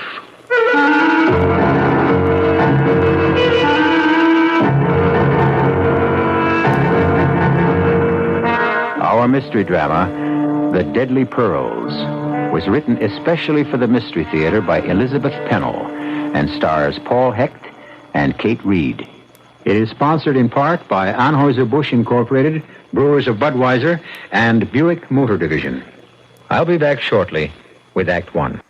Our mystery drama, The Deadly Pearls, was written especially for the Mystery Theater by Elizabeth Pennell and stars Paul Hecht and Kate Reed. It is sponsored in part by Anheuser-Busch Incorporated, Brewers of Budweiser, and Buick Motor Division. I'll be back shortly with Act One.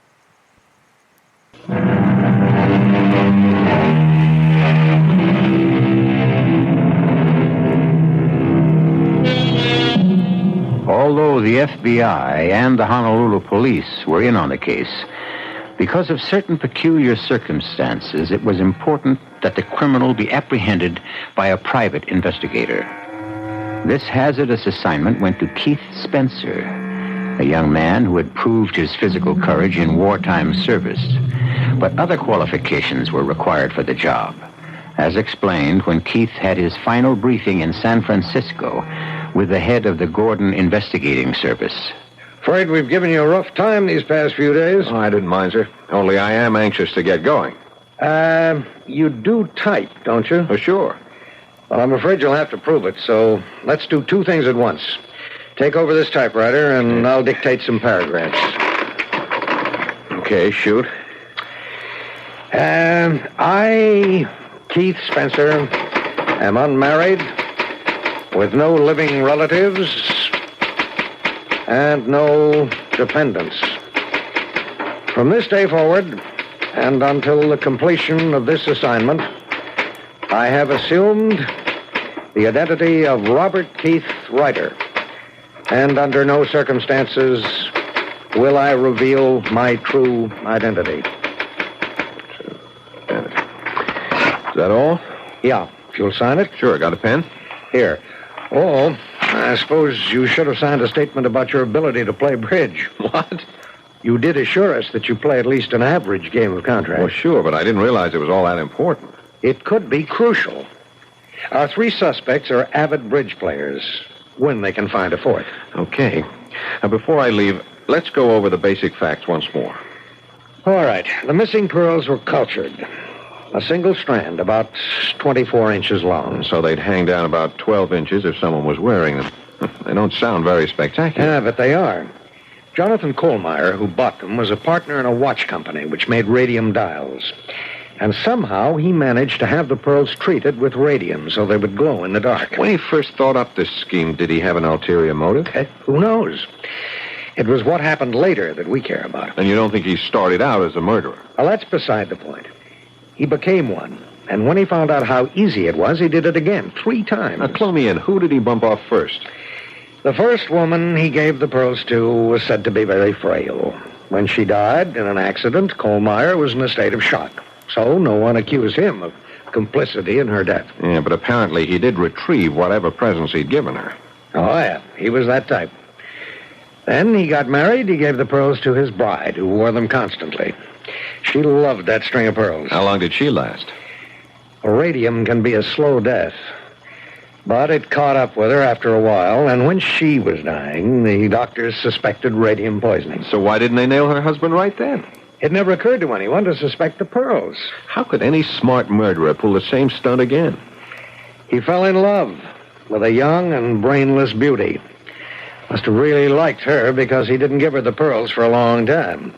All those though the FBI and the Honolulu police were in on the case, because of certain peculiar circumstances, it was important that the criminal be apprehended by a private investigator. This hazardous assignment went to Keith Spencer, a young man who had proved his physical courage in wartime service. But other qualifications were required for the job, as explained when Keith had his final briefing in San Francisco with the head of the Gordon Investigating Service. Afraid we've given you a rough time these past few days. Oh, I didn't mind, sir. Only I am anxious to get going. You do type, don't you? Oh, sure. Well, I'm afraid you'll have to prove it, so let's do two things at once. Take over this typewriter, and I'll dictate some paragraphs. Okay, shoot. I, Keith Spencer, am unmarried, with no living relatives, and no dependents. From this day forward, and until the completion of this assignment, I have assumed the identity of Robert Keith Ryder, and under no circumstances will I reveal my true identity. Is that all? Yeah. If you'll sign it. Sure. Got a pen? Here. Oh, I suppose you should have signed a statement about your ability to play bridge. What? You did assure us that you play at least an average game of contract. Well, sure, but I didn't realize it was all that important. It could be crucial. Our three suspects are avid bridge players, when they can find a fourth. Okay. Now, before I leave, let's go over the basic facts once more. All right. The missing pearls were cultured. A single strand, about 24 inches long. So they'd hang down about 12 inches if someone was wearing them. They don't sound very spectacular. Yeah, but they are. Jonathan Kohlmeyer, who bought them, was a partner in a watch company which made radium dials. And somehow he managed to have the pearls treated with radium so they would glow in the dark. When he first thought up this scheme, did he have an ulterior motive? Who knows? It was what happened later that we care about. And you don't think he started out as a murderer? Well, that's beside the point. He became one. And when he found out how easy it was, he did it again, 3 times. Now, clue me in. Who did he bump off first? The first woman he gave the pearls to was said to be very frail. When she died in an accident, Kohlmeyer was in a state of shock. So no one accused him of complicity in her death. Yeah, but apparently he did retrieve whatever presents he'd given her. Oh, yeah. He was that type. Then he got married. He gave the pearls to his bride, who wore them constantly. She loved that string of pearls. How long did she last? Radium can be a slow death. But it caught up with her after a while, and when she was dying, the doctors suspected radium poisoning. So why didn't they nail her husband right then? It never occurred to anyone to suspect the pearls. How could any smart murderer pull the same stunt again? He fell in love with a young and brainless beauty. Must have really liked her because he didn't give her the pearls for a long time.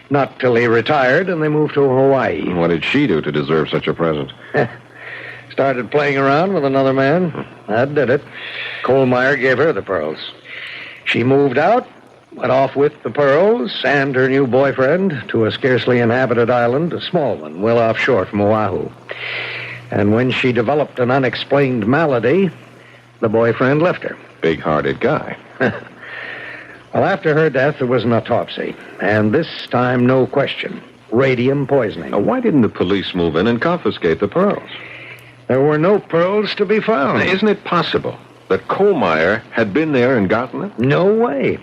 Not till he retired and they moved to Hawaii. What did she do to deserve such a present? Started playing around with another man. That did it. Kohlmeyer gave her the pearls. She moved out, went off with the pearls and her new boyfriend to a scarcely inhabited island, a small one, well offshore from Oahu. And when she developed an unexplained malady, the boyfriend left her. Big-hearted guy. Well, after her death, there was an autopsy. And this time, no question. Radium poisoning. Now, why didn't the police move in and confiscate the pearls? There were no pearls to be found. Now, isn't it possible that Kohlmeyer had been there and gotten them? No way.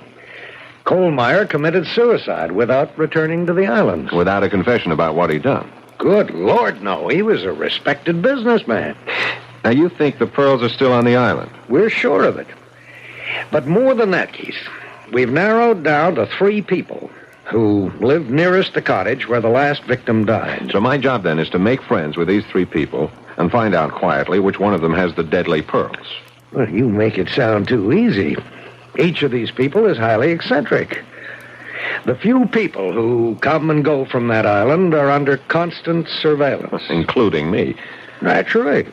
Kohlmeyer committed suicide without returning to the island. Without a confession about what he'd done? Good Lord, no. He was a respected businessman. Now, you think the pearls are still on the island? We're sure of it. But more than that, Keith, we've narrowed down to 3 people who lived nearest the cottage where the last victim died. So my job, then, is to make friends with these 3 people and find out quietly which one of them has the deadly pearls. Well, you make it sound too easy. Each of these people is highly eccentric. The few people who come and go from that island are under constant surveillance. Including me. Naturally.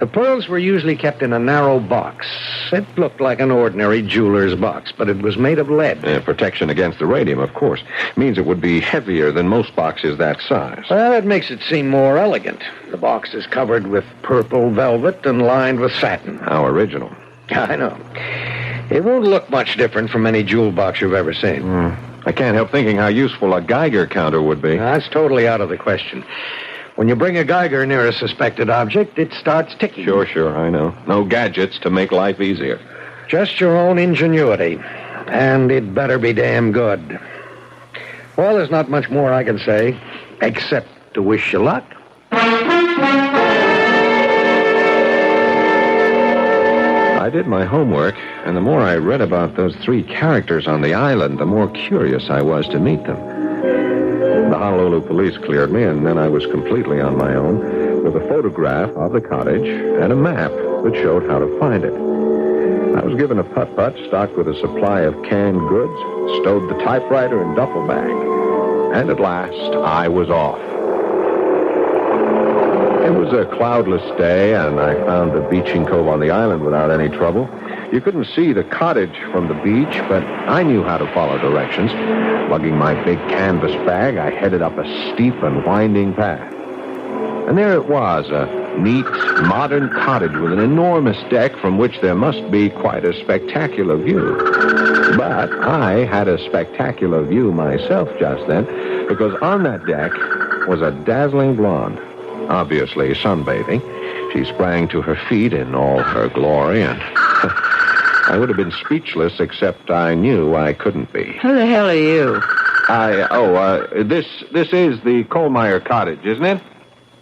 The pearls were usually kept in a narrow box. It looked like an ordinary jeweler's box, but it was made of lead. Protection against the radium, of course. Means it would be heavier than most boxes that size. Well, that makes it seem more elegant. The box is covered with purple velvet and lined with satin. How original. I know. It won't look much different from any jewel box you've ever seen. I can't help thinking how useful a Geiger counter would be. That's totally out of the question. When you bring a Geiger near a suspected object, it starts ticking. Sure, I know. No gadgets to make life easier. Just your own ingenuity. And it better be damn good. Well, there's not much more I can say, except to wish you luck. I did my homework, and the more I read about those three characters on the island, the more curious I was to meet them. The Honolulu police cleared me, and then I was completely on my own with a photograph of the cottage and a map that showed how to find it. I was given a putt-putt stocked with a supply of canned goods, stowed the typewriter and duffel bag, and at last I was off. It was a cloudless day, and I found the beaching cove on the island without any trouble. You couldn't see the cottage from the beach, but I knew how to follow directions. Lugging my big canvas bag, I headed up a steep and winding path. And there it was, a neat, modern cottage with an enormous deck from which there must be quite a spectacular view. But I had a spectacular view myself just then, because on that deck was a dazzling blonde, obviously sunbathing. She sprang to her feet in all her glory, and I would have been speechless, except I knew I couldn't be. Who the hell are you? This is the Kohlmeyer cottage, isn't it?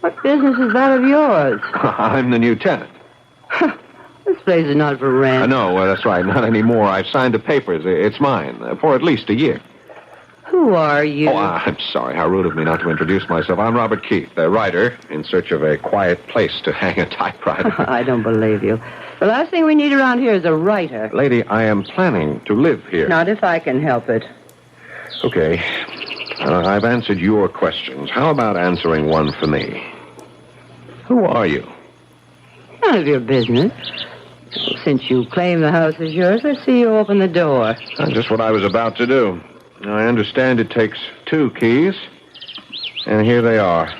What business is that of yours? I'm the new tenant. This place is not for rent. No, that's right, not anymore. I've signed the papers. It's mine, for at least a year. Who are you? Oh, I'm sorry. How rude of me not to introduce myself. I'm Robert Keith, a writer in search of a quiet place to hang a typewriter. I don't believe you. The last thing we need around here is a writer. Lady, I am planning to live here. Not if I can help it. Okay. I've answered your questions. How about answering one for me? Who are you? None of your business. Since you claim the house is yours, I see you open the door. Just what I was about to do. I understand it takes 2 keys, and here they are,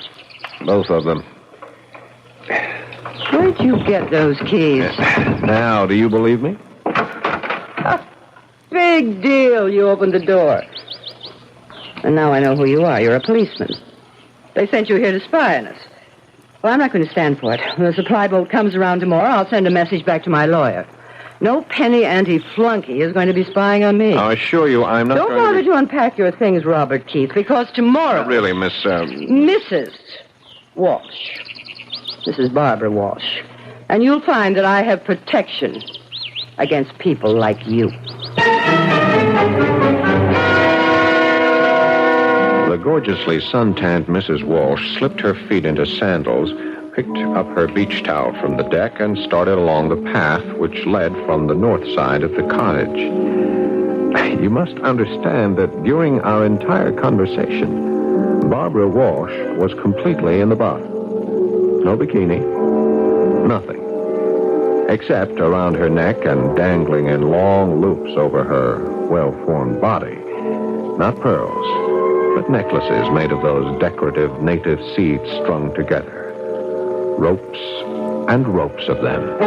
both of them. Where'd you get those keys? Now, do you believe me? Big deal, you opened the door. And now I know who you are. You're a policeman. They sent you here to spy on us. Well, I'm not going to stand for it. When the supply boat comes around tomorrow, I'll send a message back to my lawyer. No penny anti-flunky is going to be spying on me. I assure you I'm not Don't going bother to unpack your things, Robert Keith, because tomorrow... Really, Miss... Mrs. Walsh. Mrs. Barbara Walsh. And you'll find that I have protection against people like you. The gorgeously suntanned Mrs. Walsh slipped her feet into sandals, picked up her beach towel from the deck, and started along the path which led from the north side of the cottage. You must understand that during our entire conversation, Barbara Walsh was completely in the bath. No bikini, nothing, except around her neck and dangling in long loops over her well-formed body. Not pearls, but necklaces made of those decorative native seeds strung together. Ropes and ropes of them.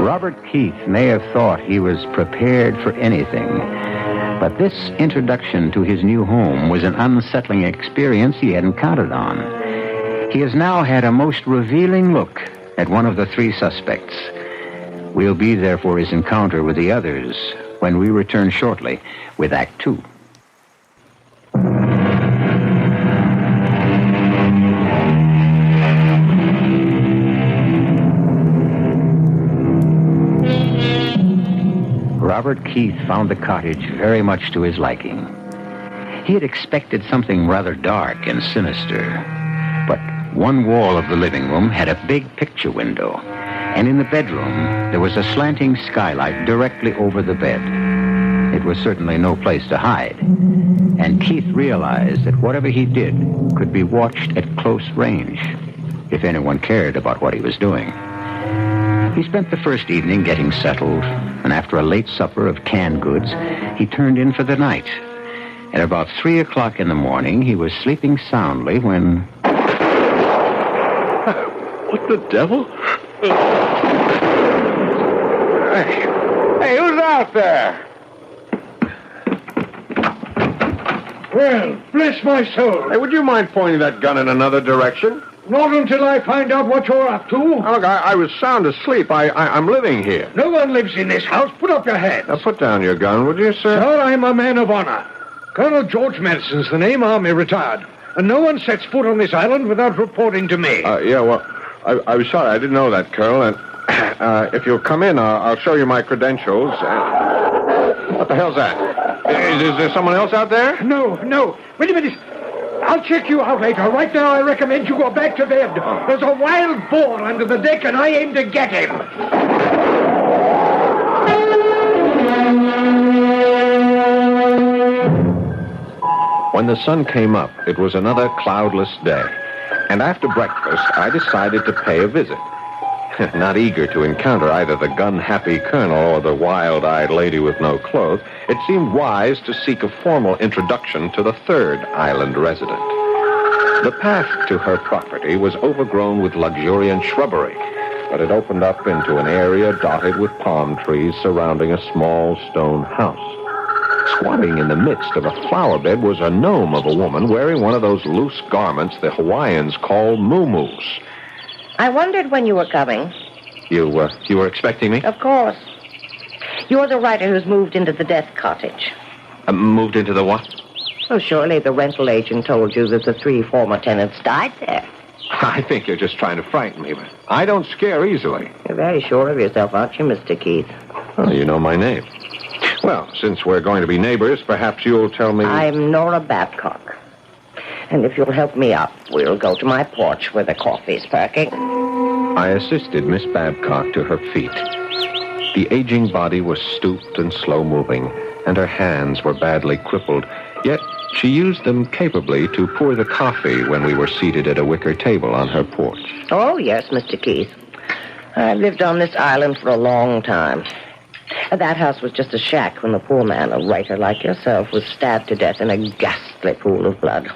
Robert Keith may have thought he was prepared for anything, but this introduction to his new home was an unsettling experience he hadn't counted on. He has now had a most revealing look at one of the 3 suspects. We'll be there for his encounter with the others when we return shortly with Act 2. Robert Keith found the cottage very much to his liking. He had expected something rather dark and sinister, but one wall of the living room had a big picture window, and in the bedroom there was a slanting skylight directly over the bed. It was certainly no place to hide, and Keith realized that whatever he did could be watched at close range, if anyone cared about what he was doing. He spent the first evening getting settled, and after a late supper of canned goods, he turned in for the night. At about 3 o'clock in the morning, he was sleeping soundly when... What the devil? Hey, who's out there? Well, bless my soul. Hey, would you mind pointing that gun in another direction? Not until I find out what you're up to. Look, I was sound asleep. I'm living here. No one lives in this house. Put up your hands. Now, put down your gun, would you, sir? Sir, I'm a man of honor. Colonel George Madison's the name, Army retired. And no one sets foot on this island without reporting to me. Yeah, well, I was sorry. I didn't know that, Colonel. And if you'll come in, I'll show you my credentials. What the hell's that? Is there someone else out there? No. Wait a minute. I'll check you out later. Right now, I recommend you go back to bed. There's a wild boar under the deck, and I aim to get him. When the sun came up, it was another cloudless day. And after breakfast, I decided to pay a visit. Not eager to encounter either the gun-happy colonel or the wild-eyed lady with no clothes, it seemed wise to seek a formal introduction to the third island resident. The path to her property was overgrown with luxuriant shrubbery, but it opened up into an area dotted with palm trees surrounding a small stone house. Squatting in the midst of a flower bed was a gnome of a woman wearing one of those loose garments the Hawaiians call muumuus. I wondered when you were coming. You were expecting me? Of course. You're the writer who's moved into the death cottage. Moved into the what? Oh, surely the rental agent told you that the 3 former tenants died there. I think you're just trying to frighten me, but I don't scare easily. You're very sure of yourself, aren't you, Mr. Keith? Oh, you know my name. Well, since we're going to be neighbors, perhaps you'll tell me... I'm Nora Babcock. And if you'll help me up, we'll go to my porch where the coffee's perking. I assisted Miss Babcock to her feet. The aging body was stooped and slow-moving, and her hands were badly crippled. Yet she used them capably to pour the coffee when we were seated at a wicker table on her porch. Oh, yes, Mr. Keith. I've lived on this island for a long time. That house was just a shack when the poor man, a writer like yourself, was stabbed to death in a ghastly pool of blood.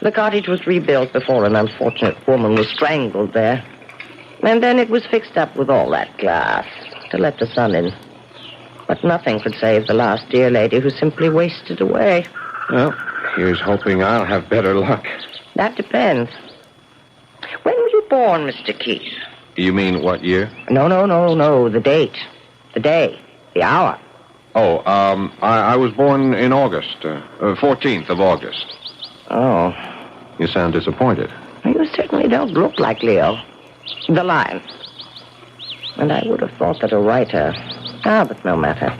The cottage was rebuilt before an unfortunate woman was strangled there. And then it was fixed up with all that glass to let the sun in. But nothing could save the last dear lady who simply wasted away. Well, here's hoping I'll have better luck. That depends. When were you born, Mr. Keith? You mean what year? No. The date. The day. The hour. Oh, I was born in August. 14th of August. Oh. You sound disappointed. You certainly don't look like Leo. The Lion. And I would have thought that a writer... but no matter.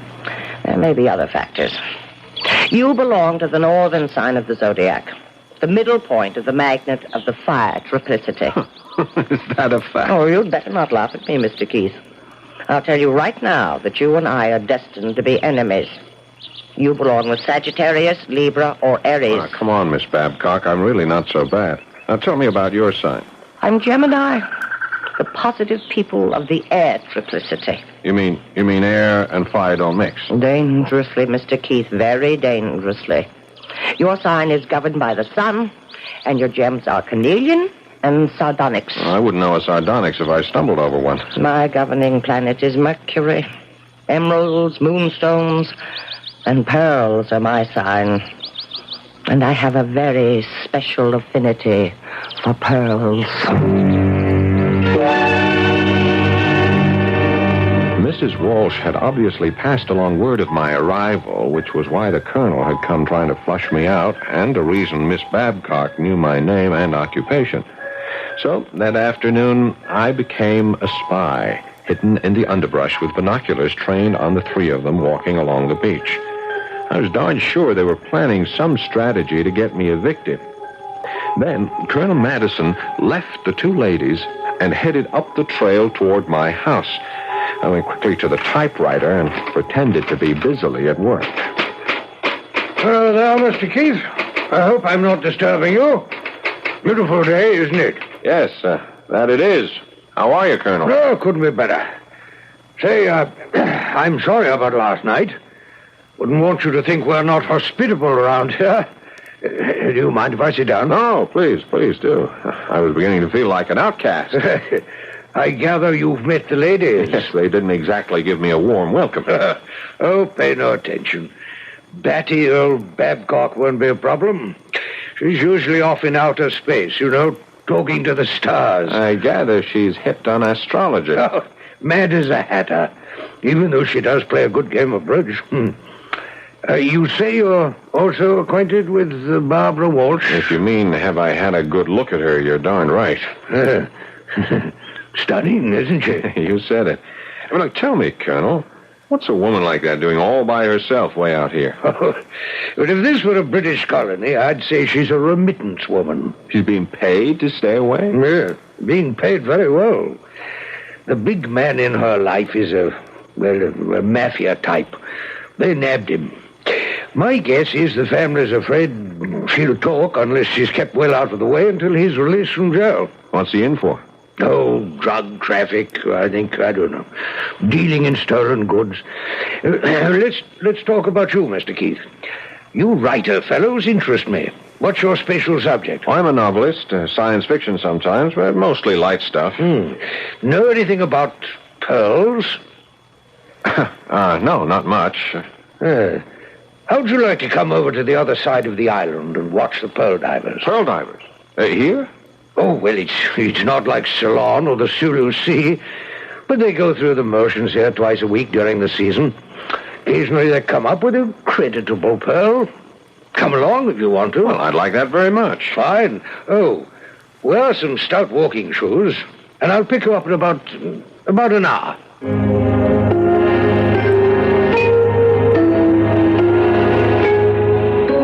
There may be other factors. You belong to the northern sign of the zodiac. The middle point of the magnet of the fire triplicity. Is that a fact? Oh, you'd better not laugh at me, Mr. Keith. I'll tell you right now that you and I are destined to be enemies. You belong with Sagittarius, Libra, or Aries. Oh, come on, Miss Babcock. I'm really not so bad. Now, tell me about your sign. I'm Gemini, the positive people of the air triplicity. You mean air and fire don't mix? Dangerously, Mr. Keith, very dangerously. Your sign is governed by the sun, and your gems are carnelian and sardonyx. Well, I wouldn't know a sardonyx if I stumbled over one. My governing planet is Mercury. Emeralds, moonstones, and pearls are my sign. And I have a very special affinity for pearls. Mrs. Walsh had obviously passed along word of my arrival, which was why the colonel had come trying to flush me out, and a reason Miss Babcock knew my name and occupation. So, that afternoon, I became a spy, hidden in the underbrush with binoculars trained on the 3 of them walking along the beach. I was darn sure they were planning some strategy to get me evicted. Then, Colonel Madison left the 2 ladies and headed up the trail toward my house. I went quickly to the typewriter and pretended to be busily at work. Well, now, Mr. Keith, I hope I'm not disturbing you. Beautiful day, isn't it? Yes, that it is. How are you, Colonel? No, couldn't be better. Say, I'm sorry about last night. Wouldn't want you to think we're not hospitable around here. Do you mind if I sit down? No, please do. I was beginning to feel like an outcast. I gather you've met the ladies. Yes, they didn't exactly give me a warm welcome. Oh, pay no attention. Batty Earl Babcock won't be a problem. She's usually off in outer space, talking to the stars. I gather she's hipped on astrology. Oh, mad as a hatter, even though she does play a good game of bridge. You say you're also acquainted with Barbara Walsh? If you mean, have I had a good look at her, you're darn right. Stunning, isn't she? You said it. Well, look, tell me, Colonel, what's a woman like that doing all by herself way out here? Oh, but if this were a British colony, I'd say she's a remittance woman. She's being paid to stay away? Yeah, being paid very well. The big man in her life is a mafia type. They nabbed him. My guess is the family's afraid she'll talk unless she's kept well out of the way until he's released from jail. What's he in for? Oh, drug traffic, I think. I don't know. Dealing in stolen goods. Let's talk about you, Mr. Keith. You writer fellows interest me. What's your special subject? I'm a novelist, science fiction sometimes, but mostly light stuff. Know anything about pearls? No, not much. How'd you like to come over to the other side of the island and watch the pearl divers? Pearl divers? Here? Oh, well, it's not like Ceylon or the Sulu Sea, but they go through the motions here twice a week during the season. Occasionally they come up with a creditable pearl. Come along if you want to. Well, I'd like that very much. Fine. Oh, wear some stout walking shoes, and I'll pick you up in about an hour.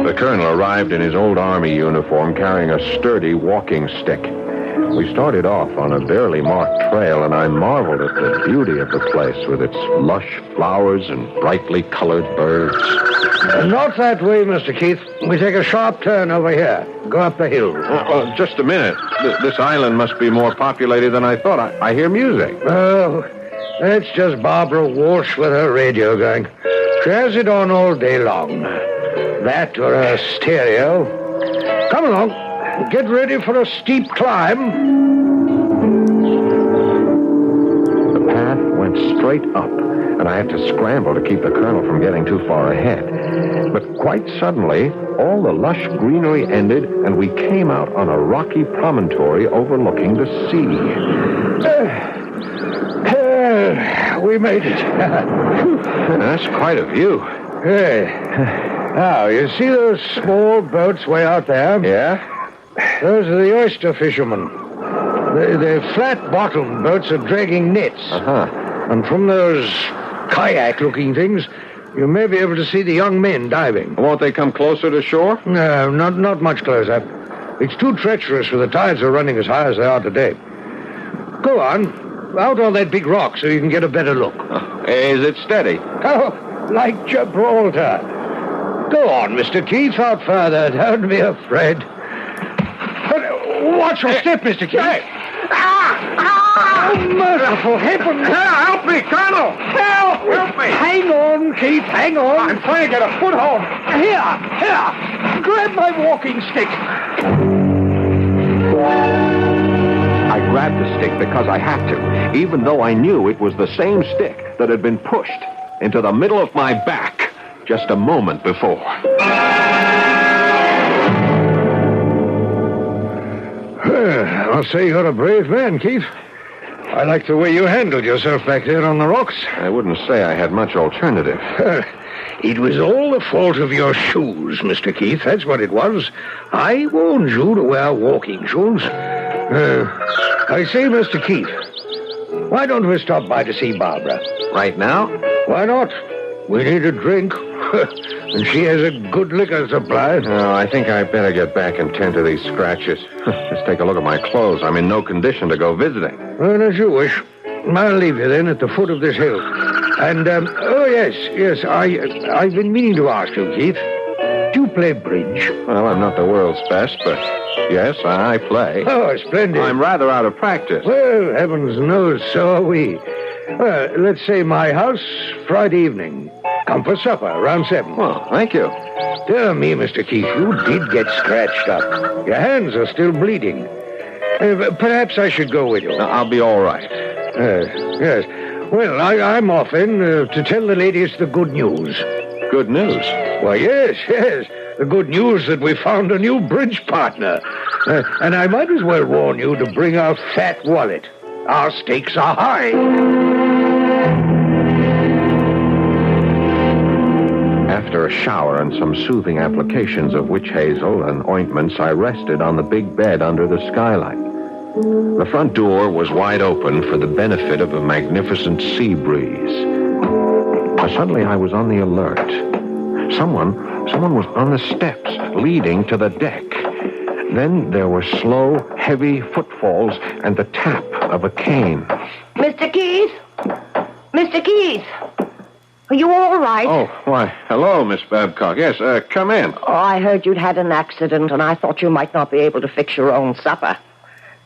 The colonel arrived in his old army uniform carrying a sturdy walking stick. We started off on a barely marked trail, and I marveled at the beauty of the place with its lush flowers and brightly colored birds. Not that way, Mr. Keith. We take a sharp turn over here. Go up the hill. Well, just a minute. This island must be more populated than I thought. I hear music. Oh, that's just Barbara Walsh with her radio going. She has it on all day long. That or a stereo. Come along. Get ready for a steep climb. The path went straight up, and I had to scramble to keep the colonel from getting too far ahead. But quite suddenly, all the lush greenery ended, and we came out on a rocky promontory overlooking the sea. We made it. That's quite a view. Now, you see those small boats way out there? Yeah? Those are the oyster fishermen. The flat-bottomed boats are dragging nets. And from those kayak-looking things, you may be able to see the young men diving. Won't they come closer to shore? No, not much closer. It's too treacherous for the tides are running as high as they are today. Go on, out on that big rock so you can get a better look. Is it steady? Oh, like Gibraltar. Go on, Mr. Keith, out further. Don't be afraid. Watch your step, Mr. Keith. Oh, merciful heaven. Help me, Colonel! Help me! Hang on, Keith, hang on. I'm trying to get a foothold. Here. Grab my walking stick. I grabbed the stick because I had to, even though I knew it was the same stick that had been pushed into the middle of my back just a moment before. I'll say you're a brave man, Keith. I like the way you handled yourself back there on the rocks. I wouldn't say I had much alternative. It was all the fault of your shoes, Mr. Keith. That's what it was. I warned you to wear walking shoes. I say, Mr. Keith, why don't we stop by to see Barbara? Right now? Why not? We need a drink. And she has a good liquor supply. Oh, I think I better get back and tend to these scratches. Just take a look at my clothes. I'm in no condition to go visiting. Well, as you wish. I'll leave you then at the foot of this hill. And, yes, I've been meaning to ask you, Keith. Do you play bridge? Well, I'm not the world's best, but yes, I play. Oh, splendid. I'm rather out of practice. Well, heavens knows, so are we. Well, let's say my house, Friday evening. Come for supper, around 7. Well, thank you. Dear me, Mr. Keith, you did get scratched up. Your hands are still bleeding. Perhaps I should go with you. I'll be all right. Yes. Well, I'm off in to tell the ladies the good news. Good news? Why, yes. The good news that we found a new bridge partner. And I might as well warn you to bring a fat wallet. Our stakes are high. After a shower and some soothing applications of witch hazel and ointments, I rested on the big bed under the skylight. The front door was wide open for the benefit of a magnificent sea breeze. Suddenly I was on the alert. Someone was on the steps leading to the deck. Then there were slow, heavy footfalls and the tap of a cane. Mr. Keith? Mr. Keith? Are you all right? Oh, why, hello, Miss Babcock. Yes, come in. Oh, I heard you'd had an accident, and I thought you might not be able to fix your own supper.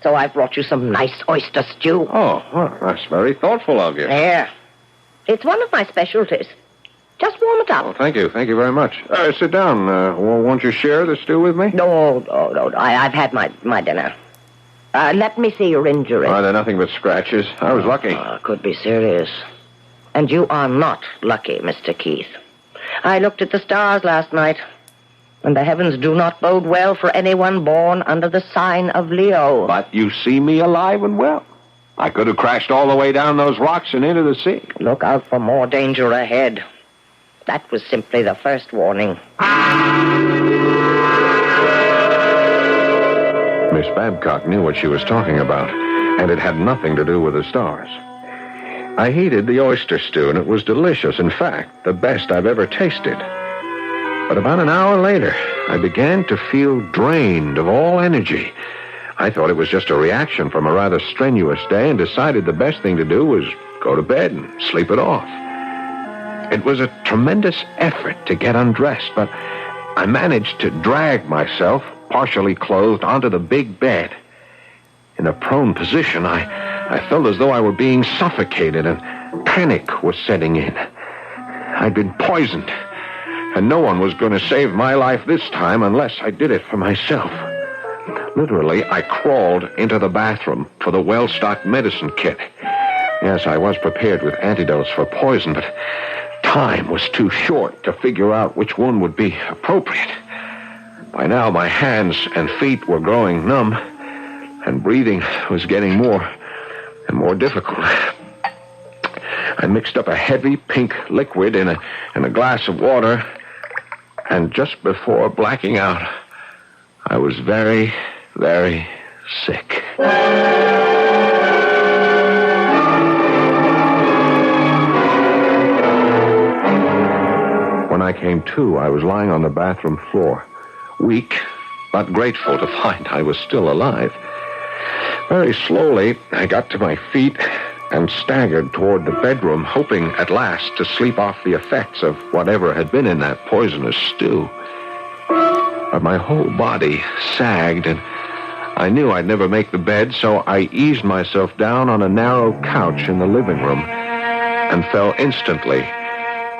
So I brought you some nice oyster stew. Oh, well, that's very thoughtful of you. There. It's one of my specialties. Just warm it up. Well, thank you very much. Sit down. Won't you share the stew with me? No. I've had my dinner. Let me see your injury. They're nothing but scratches. I was lucky. Could be serious. And you are not lucky, Mr. Keith. I looked at the stars last night, and the heavens do not bode well for anyone born under the sign of Leo. But you see me alive and well. I could have crashed all the way down those rocks and into the sea. Look out for more danger ahead. That was simply the first warning. Miss Babcock knew what she was talking about, and it had nothing to do with the stars. I heated the oyster stew, and it was delicious. In fact, the best I've ever tasted. But about an hour later, I began to feel drained of all energy. I thought it was just a reaction from a rather strenuous day and decided the best thing to do was go to bed and sleep it off. It was a tremendous effort to get undressed, but I managed to drag myself, partially clothed, onto the big bed. In a prone position, I felt as though I were being suffocated, and panic was setting in. I'd been poisoned, and no one was going to save my life this time unless I did it for myself. Literally, I crawled into the bathroom for the well-stocked medicine kit. Yes, I was prepared with antidotes for poison, but time was too short to figure out which one would be appropriate. By now, my hands and feet were growing numb, and breathing was getting more and more difficult. I mixed up a heavy pink liquid in a glass of water, and just before blacking out, I was very, very sick. When I came to, I was lying on the bathroom floor, weak but grateful to find I was still alive. Very slowly, I got to my feet and staggered toward the bedroom, hoping at last to sleep off the effects of whatever had been in that poisonous stew. But my whole body sagged, and I knew I'd never make the bed, so I eased myself down on a narrow couch in the living room and fell instantly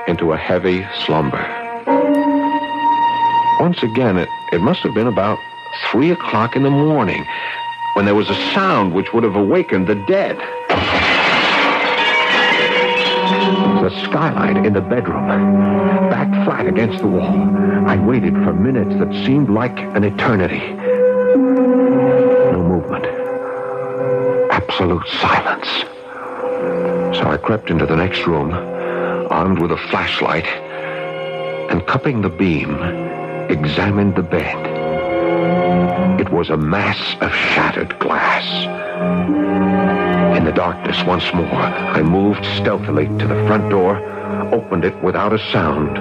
into a heavy slumber. Once again, it must have been about 3 o'clock in the morning when there was a sound which would have awakened the dead. The skylight in the bedroom, back flat against the wall. I waited for minutes that seemed like an eternity. No movement. Absolute silence. So I crept into the next room, armed with a flashlight, and cupping the beam, examined the bed. It was a mass of shattered glass. In the darkness once more, I moved stealthily to the front door, opened it without a sound,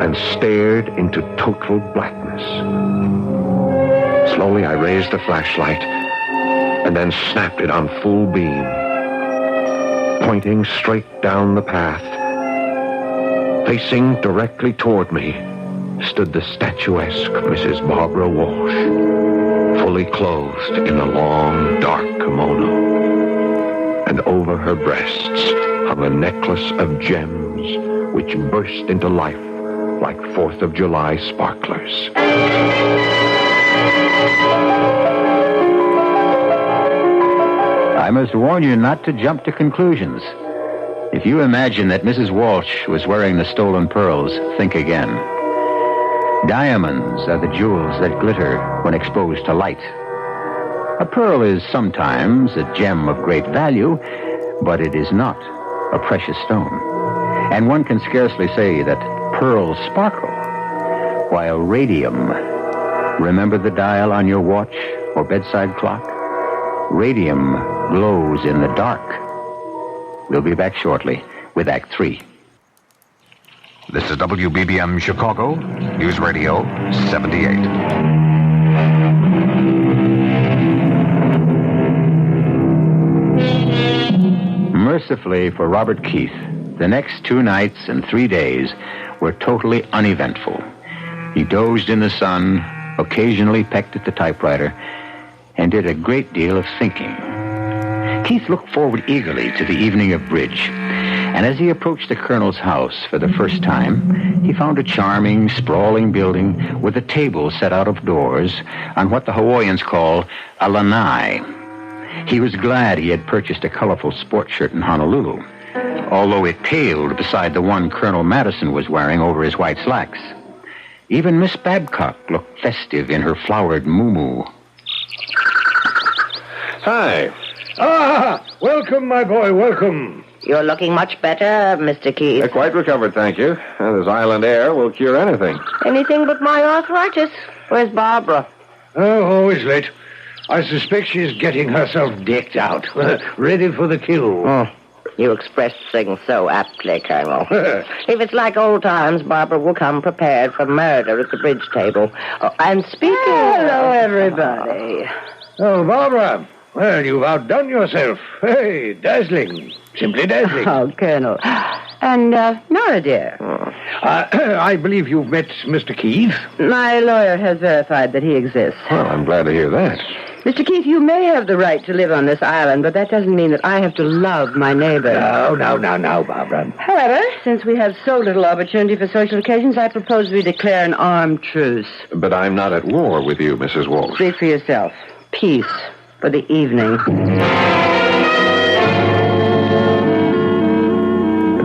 and stared into total blackness. Slowly I raised the flashlight and then snapped it on full beam. Pointing straight down the path, facing directly toward me, stood the statuesque Mrs. Barbara Walsh, fully clothed in a long, dark kimono. And over her breasts hung a necklace of gems which burst into life like 4th of July sparklers. must warn you not to jump to conclusions. If you imagine that Mrs. Walsh was wearing the stolen pearls, think again. Diamonds are the jewels that glitter when exposed to light. A pearl is sometimes a gem of great value, but it is not a precious stone. And one can scarcely say that pearls sparkle, while radium, remember the dial on your watch or bedside clock? Radium glows in the dark. We'll be back shortly with Act 3. This is WBBM Chicago, News Radio 78. Mercifully for Robert Keith, the next 2 nights and 3 days were totally uneventful. He dozed in the sun, occasionally pecked at the typewriter, and did a great deal of thinking. Keith looked forward eagerly to the evening of bridge, and as he approached the colonel's house for the first time, he found a charming, sprawling building with a table set out of doors on what the Hawaiians call a lanai. He was glad he had purchased a colorful sport shirt in Honolulu, although it paled beside the one Colonel Madison was wearing over his white slacks. Even Miss Babcock looked festive in her flowered muumuu. Hi. Ah, welcome, my boy, welcome. You're looking much better, Mr. Keith. Quite recovered, thank you. This island air will cure anything. Anything but my arthritis. Where's Barbara? Oh, always late. I suspect she's getting herself decked out, ready for the kill. Oh, you expressed things so aptly, Colonel. If it's like old times, Barbara will come prepared for murder at the bridge table. Oh, and speaking... Hello, everybody. Oh, Barbara. Well, you've outdone yourself. Hey, dazzling. Simply dazzling. Oh, Colonel. And, Nora, dear. I believe you've met Mr. Keith. My lawyer has verified that he exists. Well, I'm glad to hear that. Mr. Keith, you may have the right to live on this island, but that doesn't mean that I have to love my neighbor. No, Barbara. However, since we have so little opportunity for social occasions, I propose we declare an armed truce. But I'm not at war with you, Mrs. Walsh. Speak for yourself. Peace for the evening.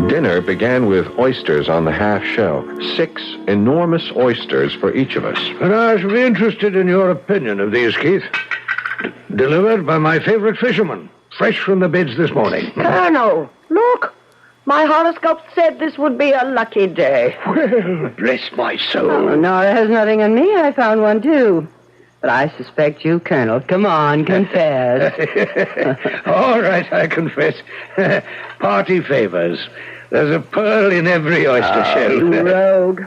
Dinner began with oysters on the half shell. 6 enormous oysters for each of us. And I should be interested in your opinion of these, Keith. Delivered by my favorite fisherman, fresh from the beds this morning. Colonel, look. My horoscope said this would be a lucky day. Well, bless my soul. Oh, Nora has nothing on me. I found one, too. But I suspect you, Colonel. Come on, confess. All right, I confess. Party favors. There's a pearl in every oyster shell. You rogue.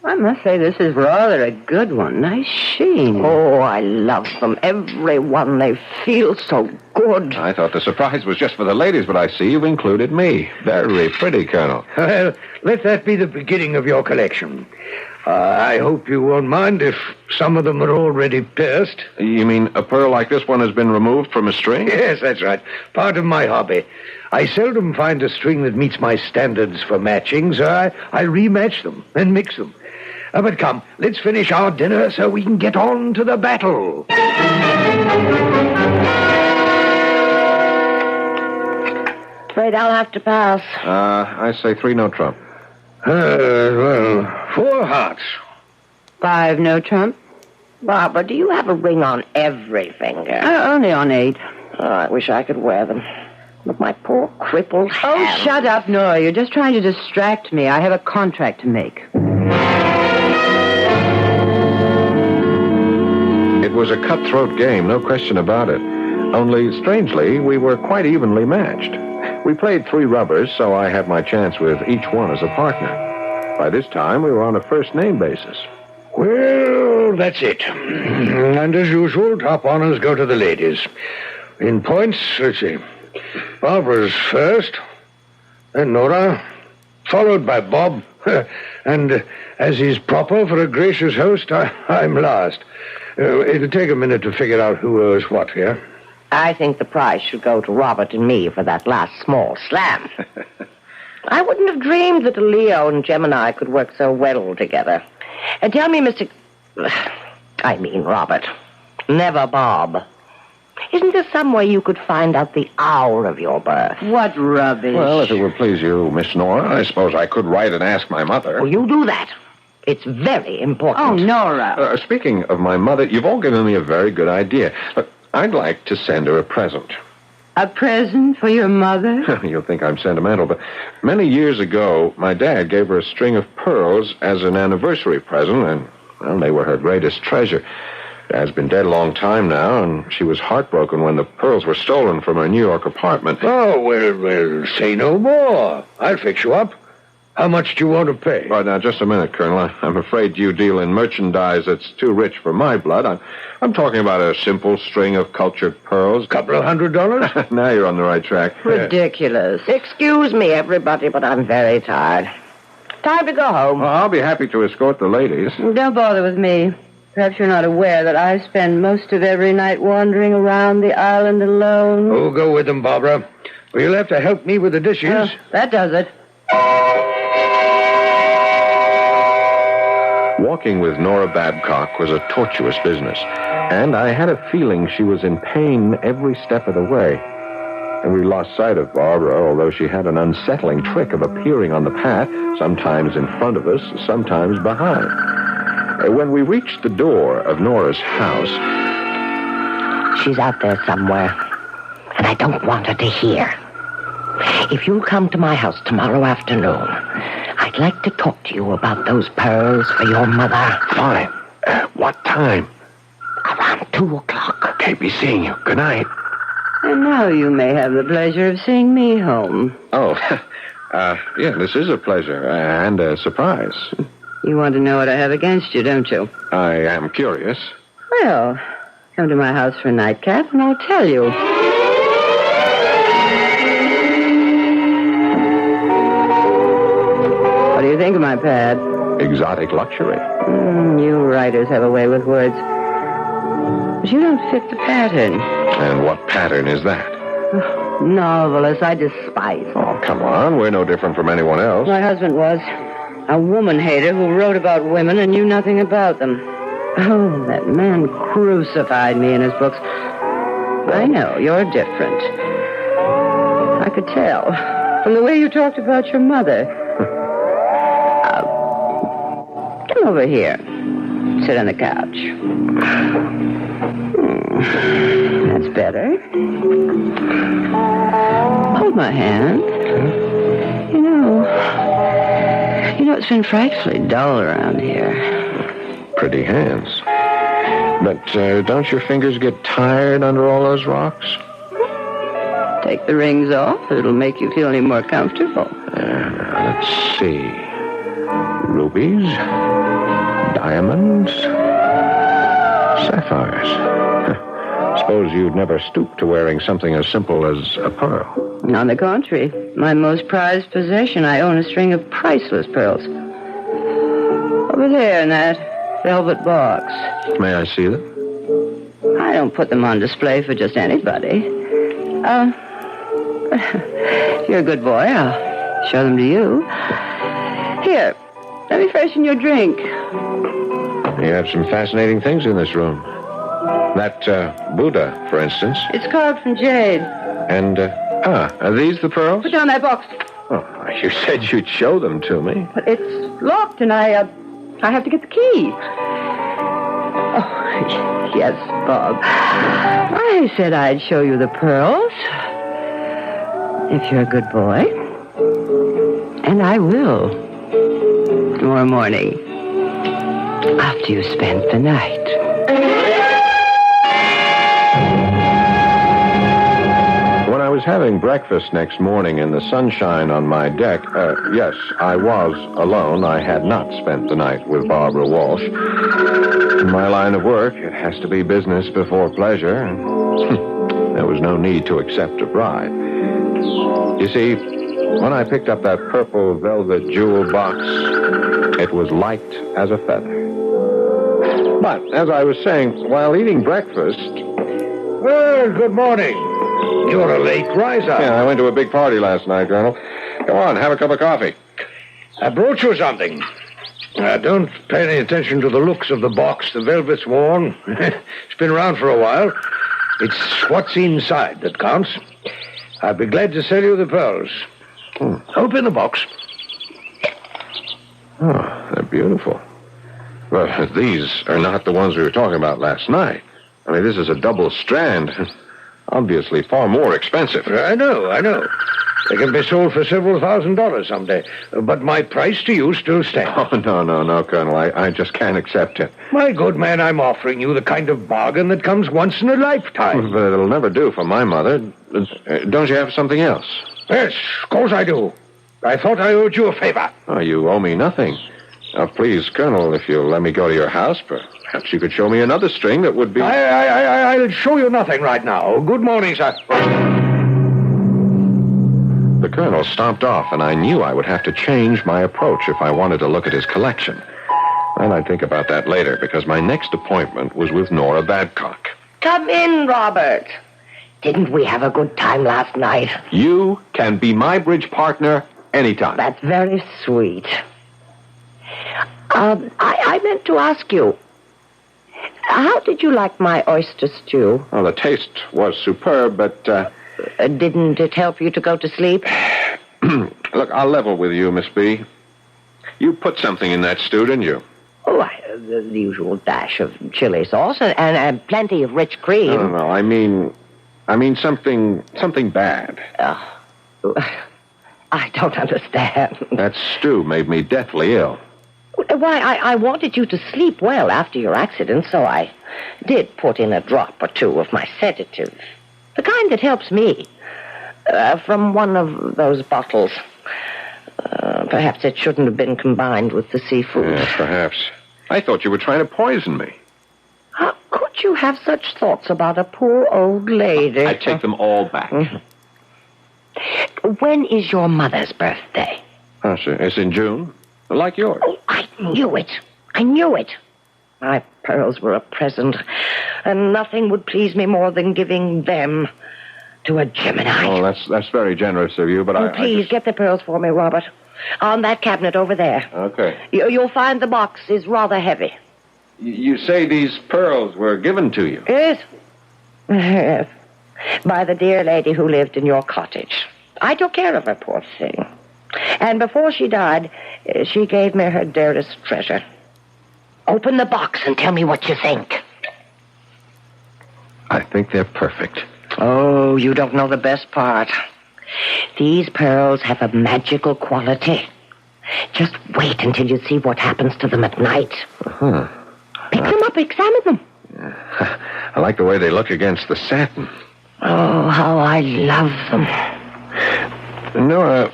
I must say this is rather a good one. Nice sheen. Oh, I love them. Every one. They feel so good. I thought the surprise was just for the ladies, but I see you've included me. Very pretty, Colonel. Well, let that be the beginning of your collection. I hope you won't mind if some of them are already pierced. You mean a pearl like this one has been removed from a string? Yes, that's right. Part of my hobby. I seldom find a string that meets my standards for matching, so I rematch them and mix them. But come, let's finish our dinner so we can get on to the battle. Afraid I'll have to pass. I say 3 no trump. Well, 4 hearts. 5 no trump. Barbara, do you have a ring on every finger? Only on 8. Oh, I wish I could wear them. But my poor crippled hand. Oh, shut up, Nora. You're just trying to distract me. I have a contract to make. It was a cutthroat game, no question about it. Only, strangely, we were quite evenly matched. We played 3 rubbers, so I had my chance with each one as a partner. By this time, we were on a first-name basis. Well, that's it. And as usual, top honors go to the ladies. In points, let's see. Barbara's first, then Nora, followed by Bob, and as is proper for a gracious host, I'm last. It'll take a minute to figure out who owes what here. I think the prize should go to Robert and me for that last small slam. I wouldn't have dreamed that a Leo and Gemini could work so well together. And tell me, Robert, never Bob. Isn't there some way you could find out the hour of your birth? What rubbish. Well, if it would please you, Miss Nora, I suppose I could write and ask my mother. Well, you do that. It's very important. Oh, Nora. Speaking of my mother, you've all given me a very good idea. Look, I'd like to send her a present. A present for your mother? You'll think I'm sentimental, but many years ago, my dad gave her a string of pearls as an anniversary present, and, well, they were her greatest treasure. Dad's been dead a long time now, and she was heartbroken when the pearls were stolen from her New York apartment. Oh, well, say no more. I'll fix you up. How much do you want to pay? Right, now, just a minute, Colonel. I'm afraid you deal in merchandise that's too rich for my blood. I'm talking about a simple string of cultured pearls. Couple of $100? Now you're on the right track. Ridiculous. Excuse me, everybody, but I'm very tired. Time to go home. Well, I'll be happy to escort the ladies. Don't bother with me. Perhaps you're not aware that I spend most of every night wandering around the island alone. Oh, go with them, Barbara. Well, you'll have to help me with the dishes. That does it. Walking with Nora Babcock was a tortuous business, and I had a feeling she was in pain every step of the way. And we lost sight of Barbara, although she had an unsettling trick of appearing on the path, sometimes in front of us, sometimes behind. When we reached the door of Nora's house... She's out there somewhere, and I don't want her to hear. If you'll come to my house tomorrow afternoon, I'd like to talk to you about those pearls for your mother. Fine. What time? Around 2 o'clock. Okay, be seeing you. Good night. And now you may have the pleasure of seeing me home. Oh, yeah, this is a pleasure and a surprise. You want to know what I have against you, don't you? I am curious. Well, come to my house for a nightcap and I'll tell you. What do you think of my pad? Exotic luxury. You writers have a way with words. But you don't fit the pattern. And what pattern is that? Novelist, I despise them. Oh, come on. We're no different from anyone else. My husband was. A woman hater who wrote about women and knew nothing about them. Oh, that man crucified me in his books. I know, you're different. I could tell from the way you talked about your mother. Come over here. Sit on the couch. That's better. Hold my hand. You know, it's been frightfully dull around here. Pretty hands. But don't your fingers get tired under all those rocks? Take the rings off. It'll make you feel any more comfortable. Let's see. Rubies, diamonds, sapphires. Suppose you'd never stoop to wearing something as simple as a pearl. On the contrary, my most prized possession, I own a string of priceless pearls. Over there in that velvet box. May I see them? I don't put them on display for just anybody. You're a good boy. I'll show them to you. Here, let me freshen your drink. You have some fascinating things in this room. That Buddha, for instance. It's carved from jade. And, are these the pearls? Put down that box. Oh, you said you'd show them to me. But it's locked, and I have to get the key. Oh, yes, Bob. I said I'd show you the pearls. If you're a good boy. And I will. Tomorrow morning. After you spent the night. When I was having breakfast next morning in the sunshine on my deck, yes, I was alone. I had not spent the night with Barbara Walsh. In my line of work, it has to be business before pleasure, and there was no need to accept a bribe. You see, when I picked up that purple velvet jewel box, it was light as a feather. But, as I was saying, while eating breakfast... Well, good morning. You're a late riser. Yeah, I went to a big party last night, Colonel. Come on, have a cup of coffee. I brought you something. Don't pay any attention to the looks of the box. The velvet's worn. It's been around for a while. It's what's inside that counts. I'd be glad to sell you the pearls. Open the box. Oh, they're beautiful. Well, these are not the ones we were talking about last night. I mean, this is a double strand. Obviously far more expensive. I know. They can be sold for several $1,000s someday. But my price to you still stands. Oh, no, Colonel. I just can't accept it. My good man, I'm offering you the kind of bargain that comes once in a lifetime. But it'll never do for my mother. Don't you have something else? Yes, of course I do. I thought I owed you a favor. Oh, you owe me nothing. Now, please, Colonel, if you'll let me go to your house, perhaps you could show me another string that would be... I'll show you nothing right now. Good morning, sir. The Colonel stomped off, and I knew I would have to change my approach if I wanted to look at his collection. And I'd think about that later, because my next appointment was with Nora Babcock. Come in, Robert. Didn't we have a good time last night? You can be my bridge partner anytime. That's very sweet. I meant to ask you, how did you like my oyster stew? Well, the taste was superb, but... didn't it help you to go to sleep? Look, I'll level with you, Miss B. You put something in that stew, didn't you? Oh, the usual dash of chili sauce and plenty of rich cream. No, I mean something bad. I don't understand. That stew made me deathly ill. Why, I wanted you to sleep well after your accident, so I did put in a drop or two of my sedative. The kind that helps me. From one of those bottles. Perhaps it shouldn't have been combined with the seafood. Yes, perhaps. I thought you were trying to poison me. How could you have such thoughts about a poor old lady? I take them all back. Mm-hmm. When is your mother's birthday? Oh, sir. It's in June. Like yours. Oh, I knew it. My pearls were a present, and nothing would please me more than giving them to a Gemini. Oh, that's very generous of you, but please, get the pearls for me, Robert. On that cabinet over there. Okay. You'll find the box is rather heavy. You say these pearls were given to you? Yes. By the dear lady who lived in your cottage. I took care of her, poor thing. And before she died, she gave me her dearest treasure. Open the box and tell me what you think. I think they're perfect. Oh, you don't know the best part. These pearls have a magical quality. Just wait until you see what happens to them at night. Uh-huh. Pick them up, examine them. I like the way they look against the satin. Oh, how I love them. Nora,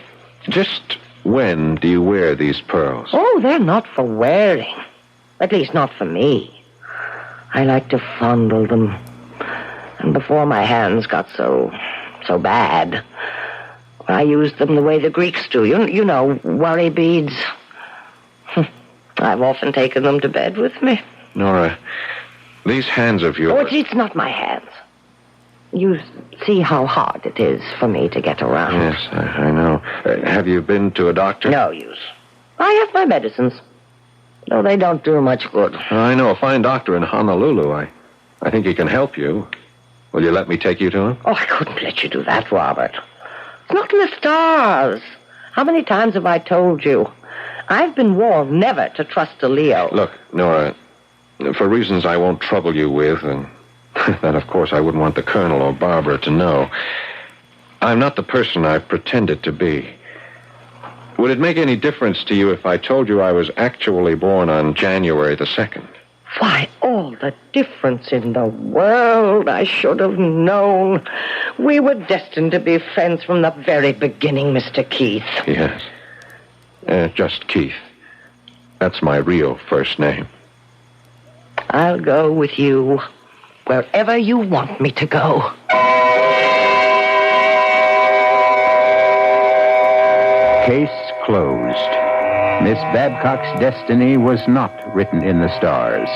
just when do you wear these pearls? Oh, they're not for wearing. At least not for me. I like to fondle them. And before my hands got so bad, I used them the way the Greeks do. You know, worry beads. I've often taken them to bed with me. Nora, these hands of yours... Oh, it's not my hands. You see how hard it is for me to get around. Yes, I know. Have you been to a doctor? No use. I have my medicines. No, they don't do much good. I know a fine doctor in Honolulu. I think he can help you. Will you let me take you to him? Oh, I couldn't let you do that, Robert. It's not in the stars. How many times have I told you? I've been warned never to trust a Leo. Look, Nora, for reasons I won't trouble you with, and that, of course, I wouldn't want the Colonel or Barbara to know, I'm not the person I've pretended to be. Would it make any difference to you if I told you I was actually born on January the 2nd? Why, all the difference in the world. I should have known. We were destined to be friends from the very beginning, Mr. Keith. Yes. Just Keith. That's my real first name. I'll go with you wherever you want me to go. Case closed. Miss Babcock's destiny was not written in the stars,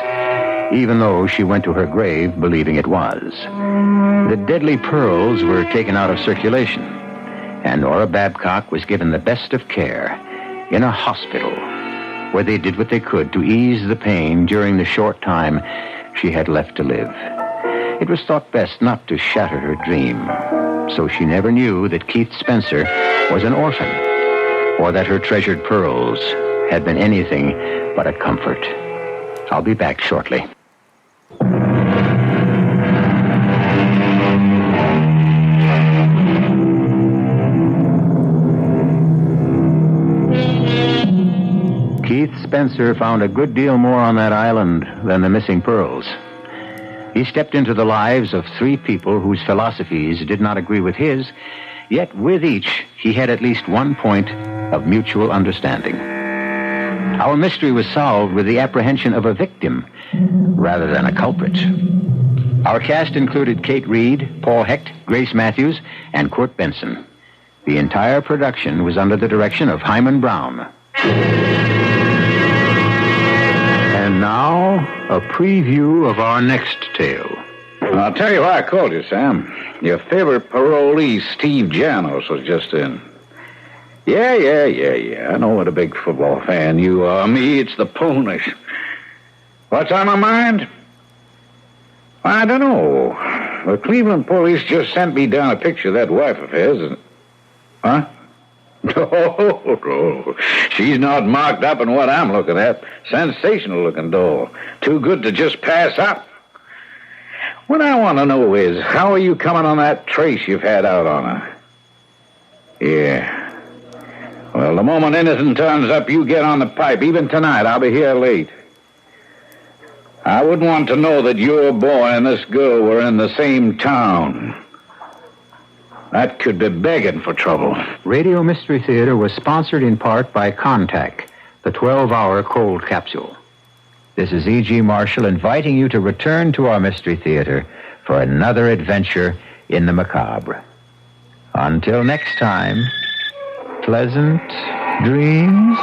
even though she went to her grave believing it was. The deadly pearls were taken out of circulation, and Nora Babcock was given the best of care in a hospital, where they did what they could to ease the pain during the short time she had left to live. It was thought best not to shatter her dream, so she never knew that Keith Spencer was an orphan, or that her treasured pearls had been anything but a comfort. I'll be back shortly. Keith Spencer found a good deal more on that island than the missing pearls. He stepped into the lives of 3 people whose philosophies did not agree with his, yet with each he had at least one point of mutual understanding. Our mystery was solved with the apprehension of a victim rather than a culprit. Our cast included Kate Reed, Paul Hecht, Grace Matthews, and Kurt Benson. The entire production was under the direction of Hyman Brown. And now, a preview of our next tale. I'll tell you why I called you, Sam. Your favorite parolee, Steve Janos, was just in. Yeah. I know what a big football fan you are. Me, it's the Ponies. What's on my mind? I don't know. The Cleveland police just sent me down a picture of that wife of his. Huh? No. She's not marked up in what I'm looking at. Sensational-looking doll. Too good to just pass up. What I want to know is, how are you coming on that trace you've had out on her? Yeah. Well, the moment anything turns up, you get on the pipe. Even tonight, I'll be here late. I wouldn't want to know that your boy and this girl were in the same town. That could be begging for trouble. Radio Mystery Theater was sponsored in part by Contact, the 12-hour cold capsule. This is E.G. Marshall inviting you to return to our Mystery Theater for another adventure in the macabre. Until next time, pleasant dreams.